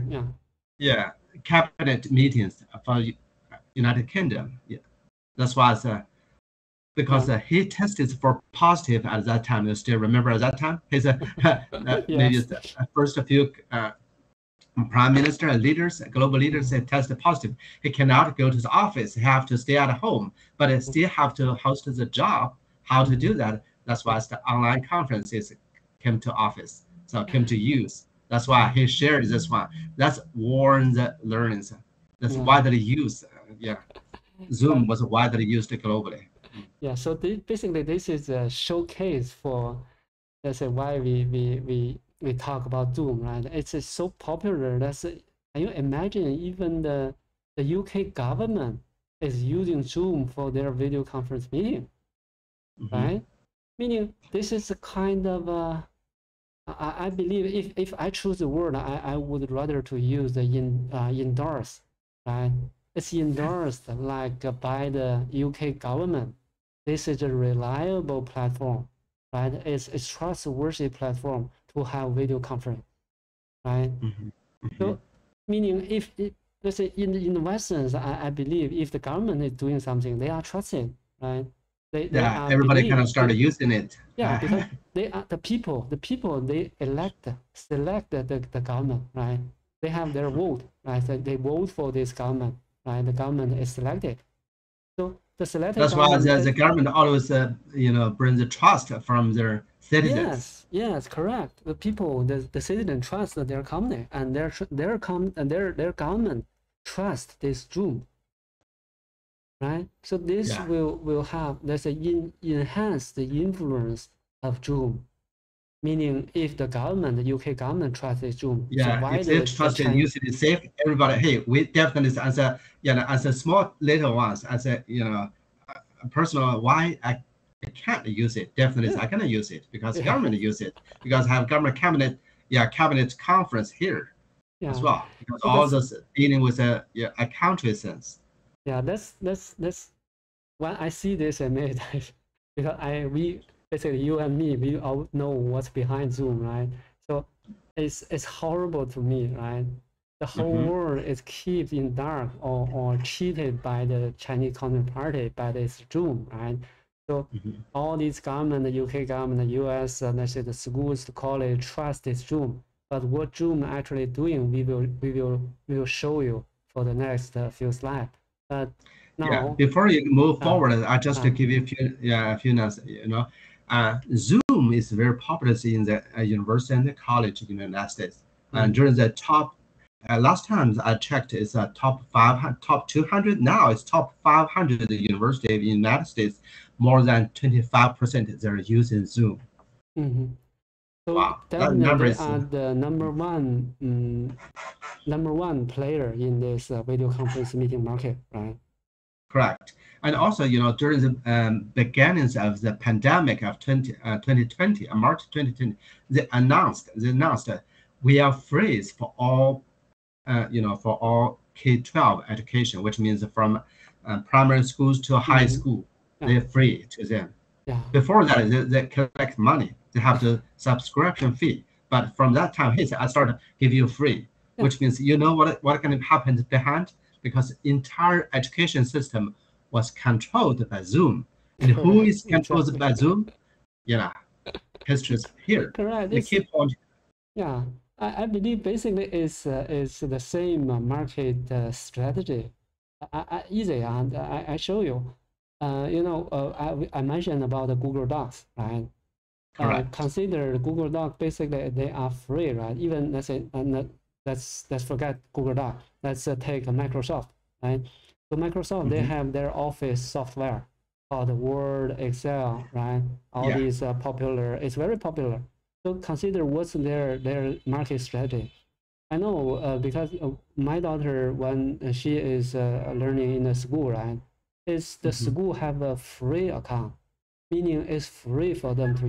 cabinet meetings for United Kingdom. Yeah, that's why it's because he tested for positive at that time. You still remember at that time? He's maybe the first few prime minister and leaders, global leaders, they tested positive. He cannot go to the office. He have to stay at home, but he still have to host the job. How to do that? That's why the online conferences came to office. So came to use. That's why he shared this one. That's warn the learnings. That's widely used. Zoom was widely used globally. Yeah, so basically this is a showcase for, let's say, why we talk about Zoom, right? It's so popular. Can you imagine even the UK government is using Zoom for their video conference meeting, right? Meaning this is a kind of I believe if I choose the word, I would rather to use the endorse, right? It's endorsed like by the UK government. This is a reliable platform, right? It's trustworthy platform to have video conference, right? So meaning if let's say in the Westerns, I believe if the government is doing something, they are trusted, right? They Yeah, are everybody kind of believe started using it. yeah, because they are the people they select the government, right? They have their vote, right? So they vote for this government, right? The government is selected. So the selected That's why government the government always, brings the trust from their citizens. yes, correct. The people, the citizen trust their company and their government trust this Zoom, right? So this Yeah, will have let's say enhance the influence of Zoom. Meaning, if the government, the UK government trusts Zoom, so yeah. why If they the trust it, Chinese? use it is safe. Everybody, hey, we definitely as a small little ones, as a personal, why I can't use it. Definitely, Yeah, I cannot use it because yeah, government use it because I have government cabinet, cabinet conference here as yeah. well because So all this dealing with a country sense. that's when I see this image, because we basically you and me, we all know what's behind Zoom, right? So it's horrible to me, right? The whole Hmm. world is kept in dark or cheated by the Chinese Communist Party by this Zoom, right? So Hmm. all these government, the UK government, the US, let's say the schools, the college trust this Zoom. But what Zoom actually doing, we will show you for the next few slides. But Yeah, now, before you move uh, forward, I just to uh, give you a few notes. Zoom is very popular in the university and the college in the United States. And mm, during the top, last time I checked, it's a top 500, top 200. Now it's top 500 the university in the United States. More than 25% they're using Zoom. mhm. So Wow, that definitely number they is are the number one player in this video conference meeting market, right? correct. And also, during the beginnings of the pandemic of 2020, March 2020, they announced that we are free for all, for all K-12 education, which means from primary schools to high Mm-hmm. school, Yeah, they're free to them. yeah, Before that, they collect money. They have the subscription fee. But from that time, he said, I started give you free, yeah, which means what can happen behind? Because entire education system was controlled by Zoom. And who correct, is controlled exactly, by Zoom? Yeah, history is here. correct. They It's keep on. yeah. I believe basically is the same market strategy. Easy, and I show you. I mentioned about the Google Docs, right? Correct. Consider Google Doc basically they are free, right? Even let's say let's forget Google Doc. Let's take Microsoft, right? So Microsoft they Hmm. have their Office software called Word, Excel, right? All Yeah. these popular. It's very popular. So consider what's their market strategy. I know because my daughter when she is learning in the school, right? Is the Hmm. school have a free account, meaning it's free for them to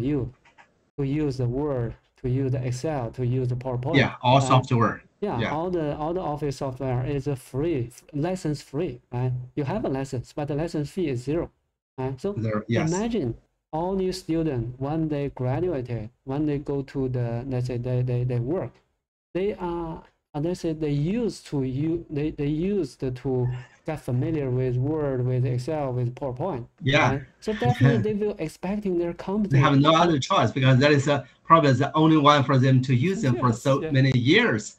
use the Word, to use the Excel, to use the PowerPoint, Yeah. All right? software. Yeah, Yeah. all the Office software is a free, license free, right? You have a license, but the license fee is zero, right? So There. Yes. imagine all new students when they graduated, when they go to the let's say they work, they are let's say they used to get familiar with Word, with Excel, with PowerPoint, Yeah. right? So definitely they will expecting their They company have no to other choice because that is probably the only one for them to use them for yes, so yeah. many years.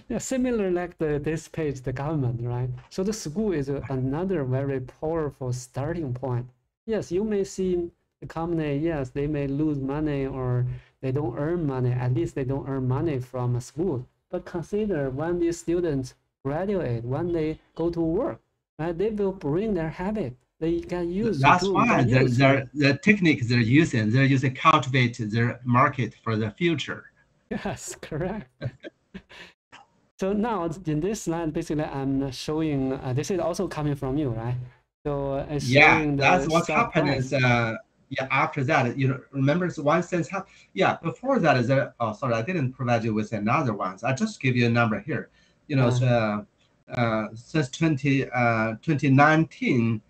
Yeah, similar like this page, the government, right? So the school is another very powerful starting point. Yes, you may see the company, yes, they may lose money or they don't earn money. At least they don't earn money from a school. But consider when these students graduate, when they go to work, right? They will bring their habit. They get used to That's Zoom, why get used to the techniques they're using cultivate their market for the future. yes, correct. So now in this slide, basically I'm showing, this is also coming from you, right? So it's Yeah, showing that's the what's stock happened is price. yeah, after that, remember it's 1 cent half. Yeah, before that is oh, sorry, I didn't provide you with another ones. I just give you a number here. So, since 2019,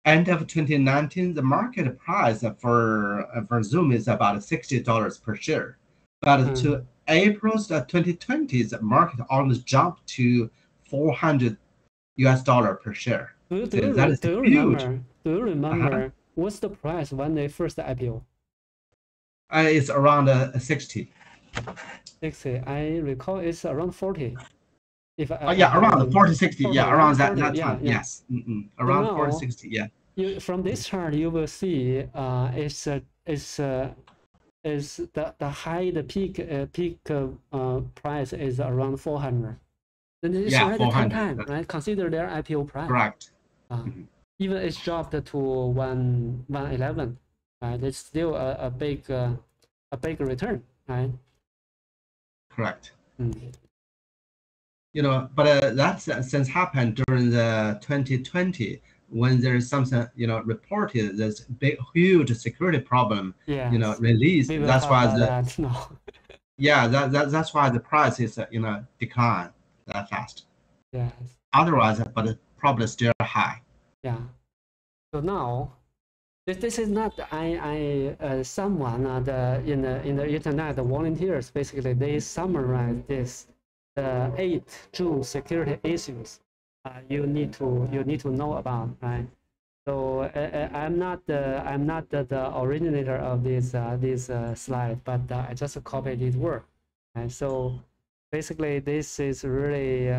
end of 2019, the market price for Zoom is about $60 per share. But to April 2020, the market almost jumped to 400 US dollar per share. So that is Do you huge. remember? Do you Uh-huh. remember what's the price when they first IPO? It's around 60. 60. I recall it's around 40. If Oh, I yeah, haven't around been 40, 60. 40, Yeah, right? around that 40. that Yeah, time. yeah. Yes. So Around 40, now 60. Yeah. from this chart you will see is the high the peak price is around 400. Then it's Yeah, already 10 400. times, right? Consider their IPO price. Correct. Even it's dropped to 111, right? It's still a big return, right? Correct. Mm. But that's since happened during the 2020 when there is something, reported this big, huge security problem, Yes, released. we will That's talk why about that now. yeah, that's why the price is, decline that fast. Yes, Otherwise, but it's probably still high. yeah. So now this is not someone in the internet, the volunteers basically they summarize this the 8 June security issues you need to know about, right? So I'm not the originator of this slide, but I just copied his work. And so basically, this is really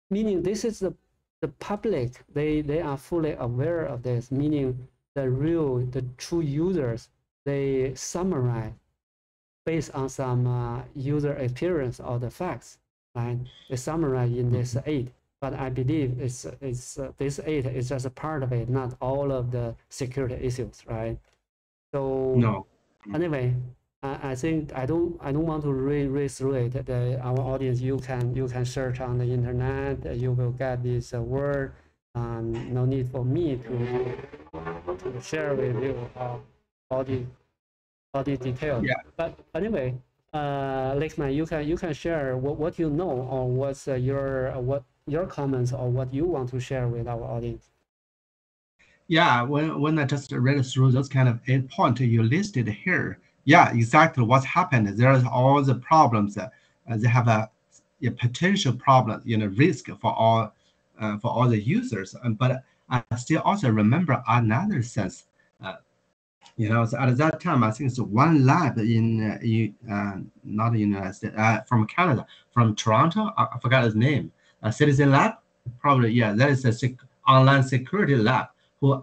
meaning this is the public. They are fully aware of this. Meaning the true users they summarize based on some user experience or the facts, right? They summarize in this 8. But I believe it's this 8 is just a part of it, not all of the security issues, right? So No. anyway, I think I don't want to read through it. Our audience, you can search on the internet. You will get this word. No need for me to share with you all the all the details. Yeah. But anyway, Lexman, you can share what you know or what's what your comments or what you want to share with our audience. Yeah, when I just read through those kind of 8 points you listed here, yeah, exactly what's happened. There's all the problems that they have a potential problem, risk for all the users. But I still also remember another sense. So at that time, I think it's one lab not in the United States, from Canada, from Toronto. I forgot his name. Citizen Lab, probably. Yeah, that is a online security lab who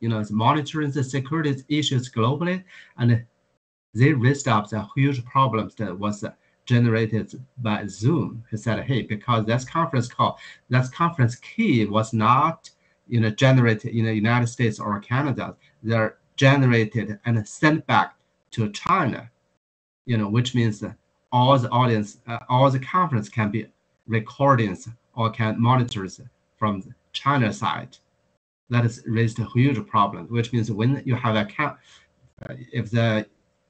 is monitoring the security issues globally, and they raised up the huge problems that was generated by Zoom. He said, "Hey, because that conference key was not, generated in the United States or Canada. They're generated and sent back to China, which means that all the audience, all the conference can be recordings or can monitors from the China side. That has raised a huge problem, which means when you have if the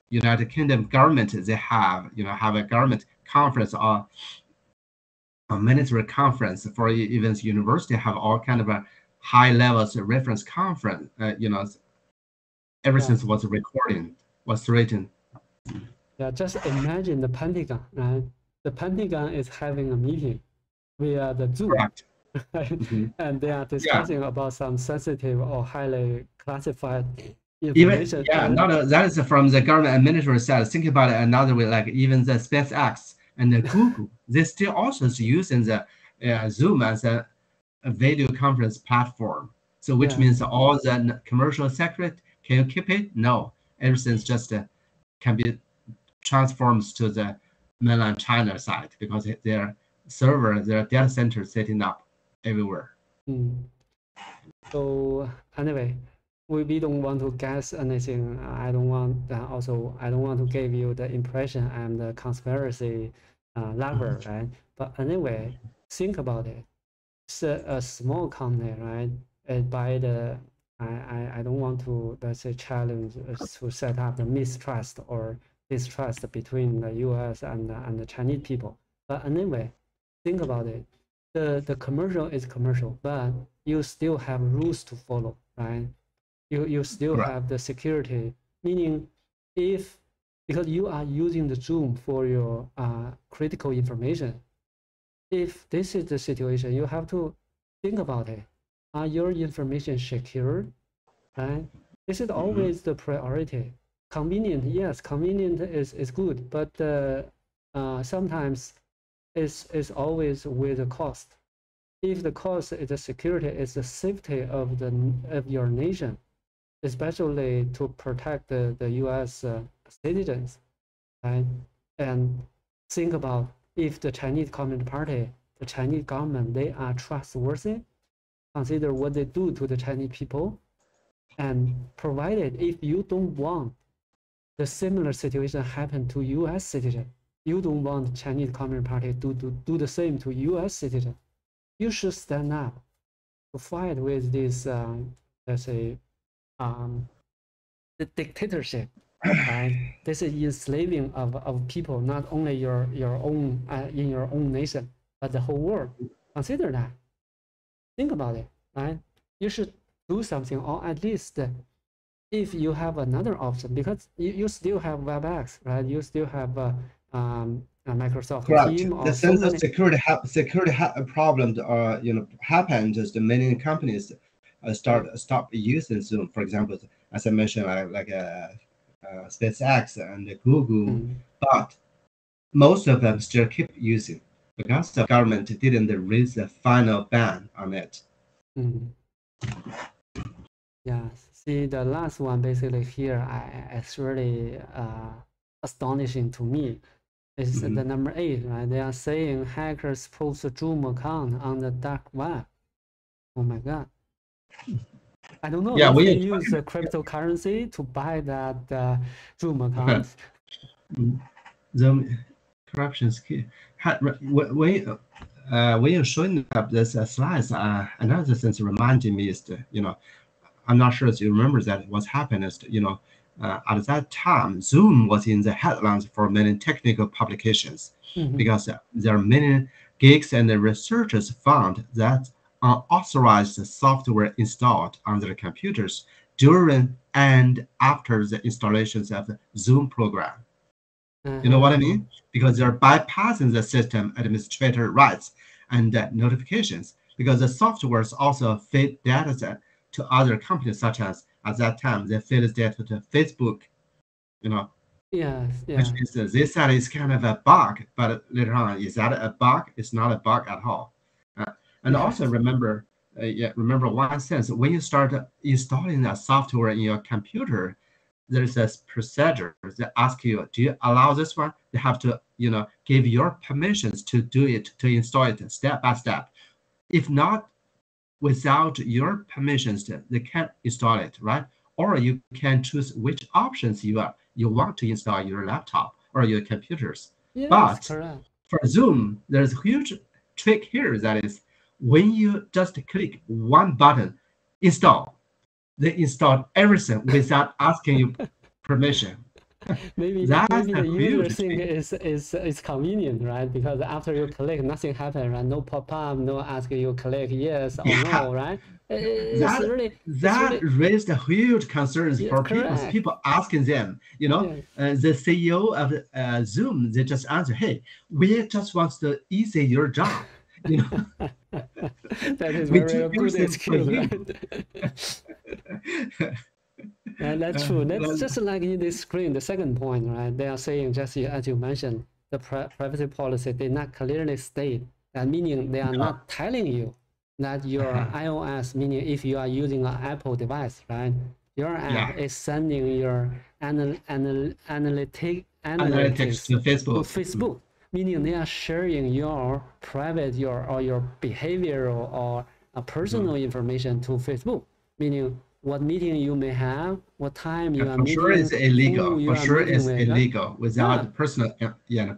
United Kingdom government they have a government conference or a military conference for even university have all kind of a high levels reference conference. Everything was recording, was written. Yeah, just imagine the Pentagon, right? The Pentagon is having a meeting via the Zoom, Correct. right? And they are Yeah. discussing about some sensitive or highly classified Even information. yeah, that is from the government administrator side. Think about it another way, like even the SpaceX and the Google, they still also is using the Zoom as a video conference platform. So which means all the commercial secret, can you keep it? No, everything's just can be transformed to the mainland China side because their server, their data center setting up everywhere. So anyway, we don't want to guess anything. I don't want I don't want to give you the impression I'm the conspiracy lover, right? But anyway, think about it. It's a small company, right? By the I don't want to, let's say, challenge to set up the mistrust or distrust between the US and the Chinese people. But anyway, think about it. The commercial is commercial, but you still have rules to follow, right? You still Correct. have the security, meaning if, because you are using the Zoom for your critical information, if this is the situation, you have to think about it. Are your information secure? Right? This is always the priority. Convenient, yes, convenient is good, but sometimes it's always with a cost. If the cost is the security, is the safety of your nation, especially to protect the U.S. Citizens, right? And think about if the Chinese Communist Party, the Chinese government, they are trustworthy. Consider what they do to the Chinese people, and provided if you don't want the similar situation happen to U.S. citizen, you don't want Chinese Communist Party to do the same to U.S. citizen, you should stand up to fight with this, let's say, the dictatorship, right? This is enslaving of people, not only your own in your own nation, but the whole world. Consider that. Think about it, right? You should do something, or at least if you have another option, because you still have WebEx, right? You still have a Microsoft Correct. Team The or so sense of many. security problems happen. Just many companies stop using Zoom. For example, as I mentioned, SpaceX and Google, but most of them still keep using because the government didn't raise a final ban on it. Yeah, see the last one basically here, it's really astonishing to me. It's the number 8, right? They are saying hackers post a Zoom account on the dark web. Oh my God. I don't know if they use cryptocurrency to buy that Zoom account. The corruption is key. When you're showing up this slides, another thing reminding me is, I'm not sure if you remember that what's happened is, at that time, Zoom was in the headlines for many technical publications because there are many geeks and researchers found that unauthorized software installed on their computers during and after the installations of the Zoom program. You know what I mean? Because they're bypassing the system administrator rights and notifications, because the softwares also feed data to other companies, such as at that time they feed data to Facebook, Yes, yeah. Which means that they said it's kind of a bug, but later on, is that a bug? It's not a bug at all. And also remember one sense, when you start installing a software in your computer, there's a procedure that asks you, do you allow this one? They have to, give your permissions to do it, to install it step by step. If not, without your permissions, they can't install it, right? Or you can choose which options you want to install your laptop or your computers. Yes, but correct. For Zoom, there's a huge trick here. That is, when you just click one button, install, they install everything without asking you permission. maybe the user think is convenient, right? Because after you click, nothing happens, right? No pop-up, no ask you click yes or no, right? That raised huge concerns for people asking them. The CEO of Zoom, they just answer, "Hey, we just want to easy your job." That is very good excuse, right? Yeah, that's true. That's just like in this screen, the second point, right? They are saying, just as you mentioned, the privacy policy did not clearly state that, meaning they are not telling you that your iOS, meaning if you are using an Apple device, right? Your app is sending your analytics to Facebook. Meaning they are sharing your private, your behavioral or personal information to Facebook. Meaning what meeting you may have, what time you are meeting. For sure it's illegal. For sure it's illegal without personal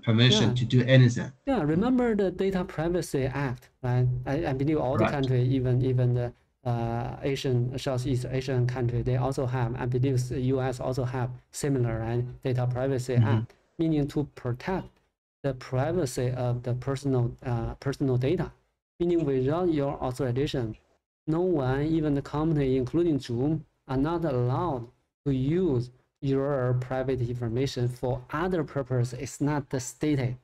permission to do anything. Yeah, remember the Data Privacy Act, right? I believe all the countries, even the Southeast Asian country, they also have, I believe the US also have similar, right, Data Privacy Act, meaning to protect the privacy of the personal data, meaning without your authorization, no one, even the company, including Zoom, are not allowed to use your private information for other purpose. It's not stated.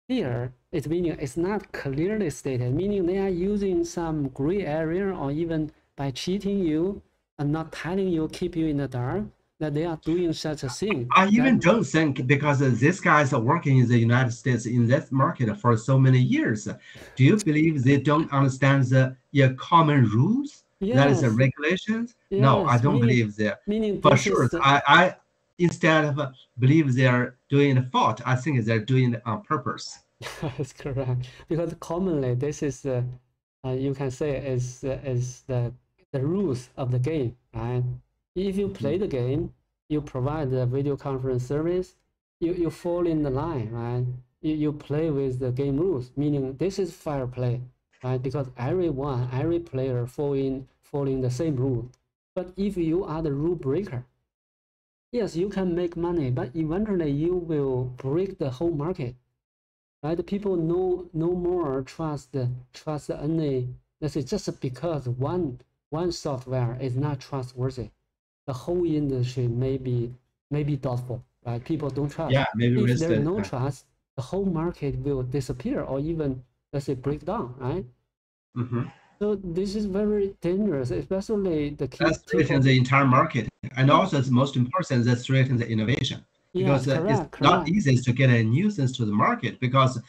Here, it's meaning it's not clearly stated, meaning they are using some gray area or even by cheating you and not telling you, keep you in the dark, that they are doing such a thing. I even don't think, because these guys are working in the United States in that market for so many years. Do you believe they don't understand the common rules? That is the Yes, regulations? No, I yes, don't believe that. meaning For this sure, is I instead of believe they are doing it fault, I think they're doing it on purpose. that's correct, because commonly this is you can say is the rules of the game, right? If you play the game, you provide the video conference service, you fall in the line, right? You play with the game rules, meaning this is fair play, right? Because every player following the same rule. But if you are the rule breaker, yes, you can make money, but eventually you will break the whole market, right? People no more trust any, let's say, just because one software is not trustworthy, the whole industry may be doubtful, right? People don't trust. Yeah, maybe If risk there's it. no trust, the whole market will disappear or even, let's say, break down, right? Mhm. So this is very dangerous, especially the That tip threatens of, the entire market. And yeah, also, it's most important, that threatens the innovation, yes, because it's not correct, easy to get a nuisance to the market, because,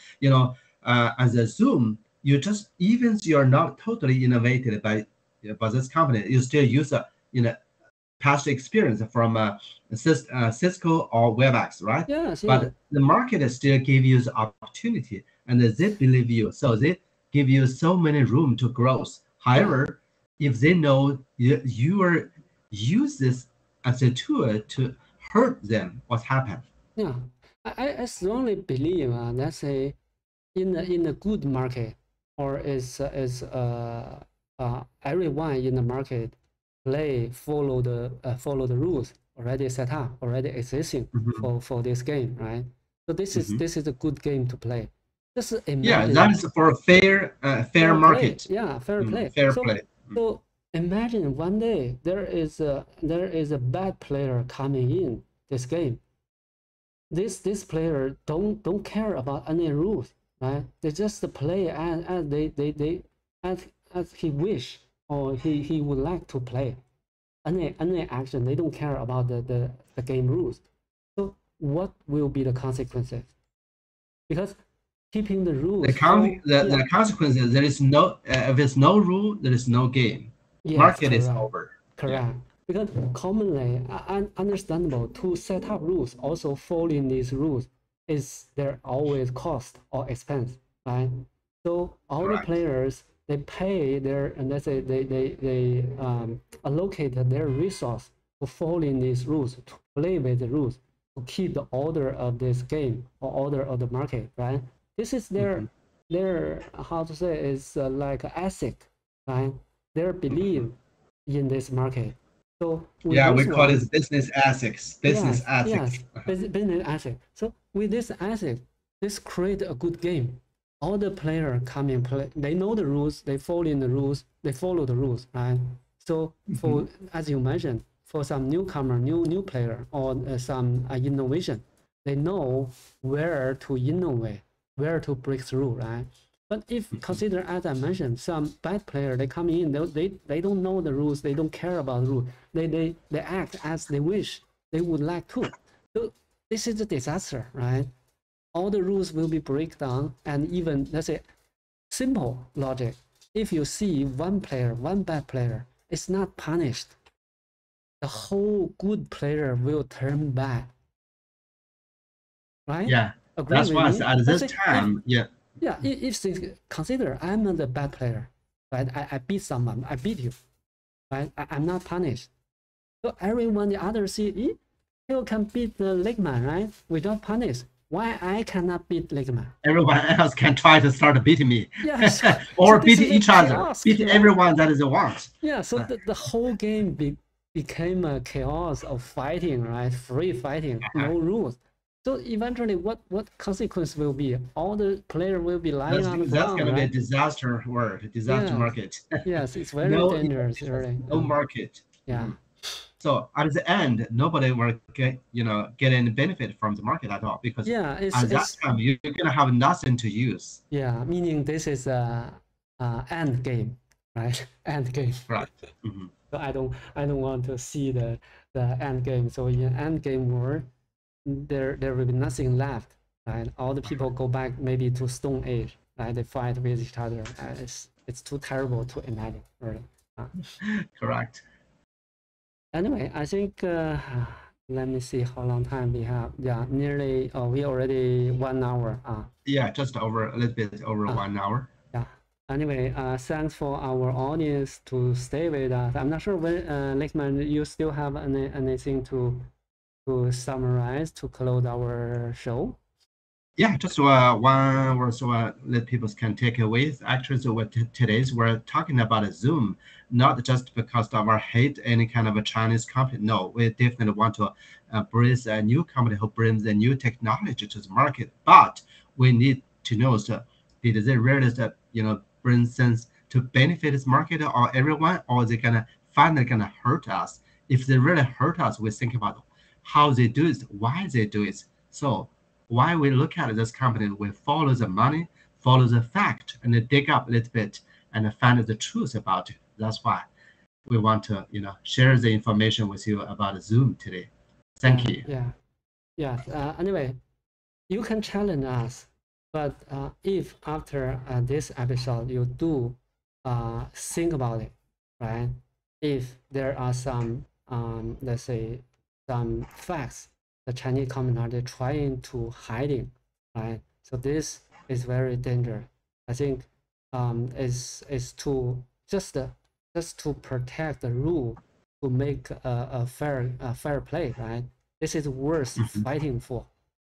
as a Zoom, you just, even you're not totally innovated by this company, you still use past experience from Cisco or WebEx, right? yes, yeah, But the market still give you the opportunity, and they believe you, so they give you so many room to growth. yeah, However, if they know you are use this as a tool to hurt them, what happened? yeah. I strongly believe, let's say, in a good market, or everyone in the market follow the rules already set up, already existing Mhm, for this game, right? So mhm. this is a good game to play. Just Yeah, that imagine is for a fair fair play, market. yeah, fair play. Fair So play. so imagine one day there is a bad player coming in this game. This player don't care about any rules, right? They just play as they as he wish, or he would like to play. Any action, they don't care about the game rules. So what will be the consequences? Because keeping the The, rules con- so, the, yeah, the consequence is, there is no, if there's no rule, there is no game. yes, Market is correct, over. Yeah. correct. Because commonly, understandable to set up rules, also following these rules is there always cost or expense, right? So all the Correct. players, they pay their, and let's say they allocate their resource to following these rules, to play with the rules, to keep the order of this game or order of the market, right? This is Mhm, their how to say, is like ethic, right? Their belief mhm. in this market. So with Yeah, this we call one, it business ethics. Business yes, ethics. yes, business asset. So with this asset, this create a good game. All the player come and play. They know the rules. They follow in the rules. They follow the rules, right? So Mhm, for, as you mentioned, for some newcomer, new player, or some innovation, they know where to innovate, where to break through, right? But if mhm. consider, as I mentioned, some bad player, they come in, they don't know the rules, they don't care about the rules, they act as they wish, they would like to. So this is a disaster, right? All the rules will be break down, and even, let's say, simple logic. If you see one player, one bad player, it's not punished, the whole good player will turn bad, right? Yeah, Agree that's with why me? at Let's this say if, time, yeah. yeah, if consider I'm the bad player, right? I beat someone, I beat you, right? I'm not punished. So everyone the other see, you can beat the Legman, right? Without punish. Why I cannot beat Ligma? Everyone else can try to start beating me, Yeah, so or this beat is a each other, chaos, beat correct? everyone that is want. Yeah, so the whole game became a chaos of fighting, right? Free fighting, no rules. So eventually, what consequence will be? All the player will be lying on the That's ground, going to be a right? disaster word, disaster Yes, market. yes, it's very No dangerous, innovations, really. no market. Yeah, So at the end, nobody will get any benefit from the market at all, because yeah, at that time you're gonna have nothing to use. yeah. Meaning this is a end game, right? End game. Right. Mhm. So I don't want to see the end game. So in end game world, there will be nothing left, right? All the people go back maybe to Stone Age, right? They fight with each other. It's too terrible to imagine, really. Correct. Anyway, I think let me see how long time we have. Yeah, nearly. Oh, we already 1 hour. Yeah, just over a little bit over 1 hour. Yeah. Anyway, thanks for our audience to stay with us. I'm not sure when Lakeman, you still have anything to summarize to close our show? Yeah, just one word so that people can take away. Actually, so what today's we're talking about a Zoom, not just because of our hate any kind of a Chinese company. No, we definitely want to bring a new company who brings a new technology to the market. But we need to know, so did they really bring sense to benefit this market or everyone, or they gonna finally gonna hurt us? If they really hurt us, we think about how they do it, why they do it. So why we look at this company, we follow the money, follow the fact, and then dig up a little bit and find the truth about it. That's why we want to, share the information with you about Zoom today. Thank you. Yeah. Anyway, you can challenge us, but if after this episode you do think about it, right? If there are some, let's say, some facts the Chinese community are trying to hiding, right? So this is very dangerous. I think is to just to protect the rule, to make a fair play, right? This is worth fighting for,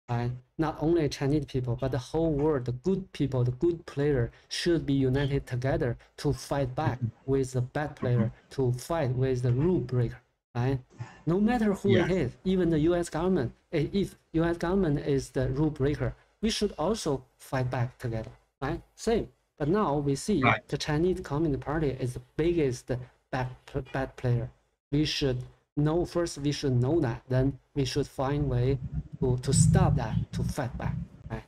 right? Not only Chinese people, but the whole world, the good people, the good player should be united together to fight back with the bad player, to fight with the rule breaker, right? No matter who it Yes. is, even the U.S. government, if U.S. government is the rule breaker, we should also fight back together, right? Same. But now we see Right. the Chinese Communist Party is the biggest bad player. We should know first. We should know that. Then we should find way to stop that, to fight back. Right?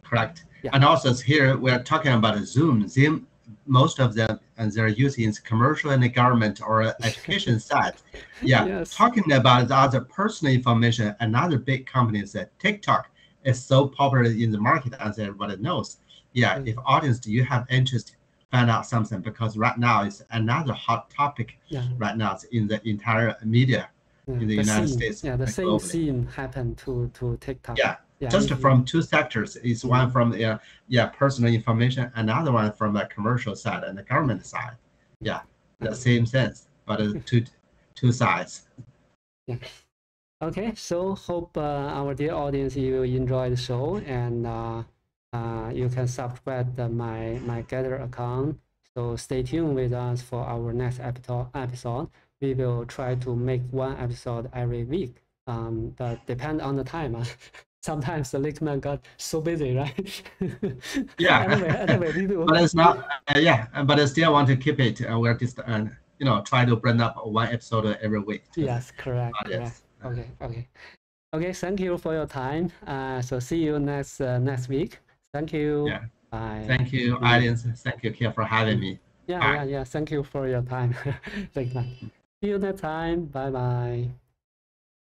Correct. Yeah. And also here we're talking about Zoom. Zoom, most of them, and they're using commercial and the government or education side. Yeah. Yes. Talking about the other personal information, another big company is that TikTok is so popular in the market, as everybody knows. Yeah. If audience, do you have interest, find out something, because right now it's another hot topic. Yeah. Right now it's in the entire media in the United States. Yeah, the same globally. scene happened to TikTok. Yeah. Just from two sectors. It's one from personal information, another one from the commercial side and the government side. Yeah, the same sense, but two sides. Yeah. Okay, so hope our dear audience you will enjoy the show, and you can subscribe my Gather account. So stay tuned with us for our next episode. We will try to make one episode every week. But depend on the time. Sometimes the Lakeman got so busy, right? Yeah. Anyway, we will. But it's not. But I still want to keep it. We're just try to bring up one episode every week. Yes, correct. Okay. Thank you for your time. So see you next week. Thank you. Yeah. Bye. Thank you, audience. Thank you, Kia, for having me. Yeah. Thank you for your time. Thank you. See you next time. Bye bye.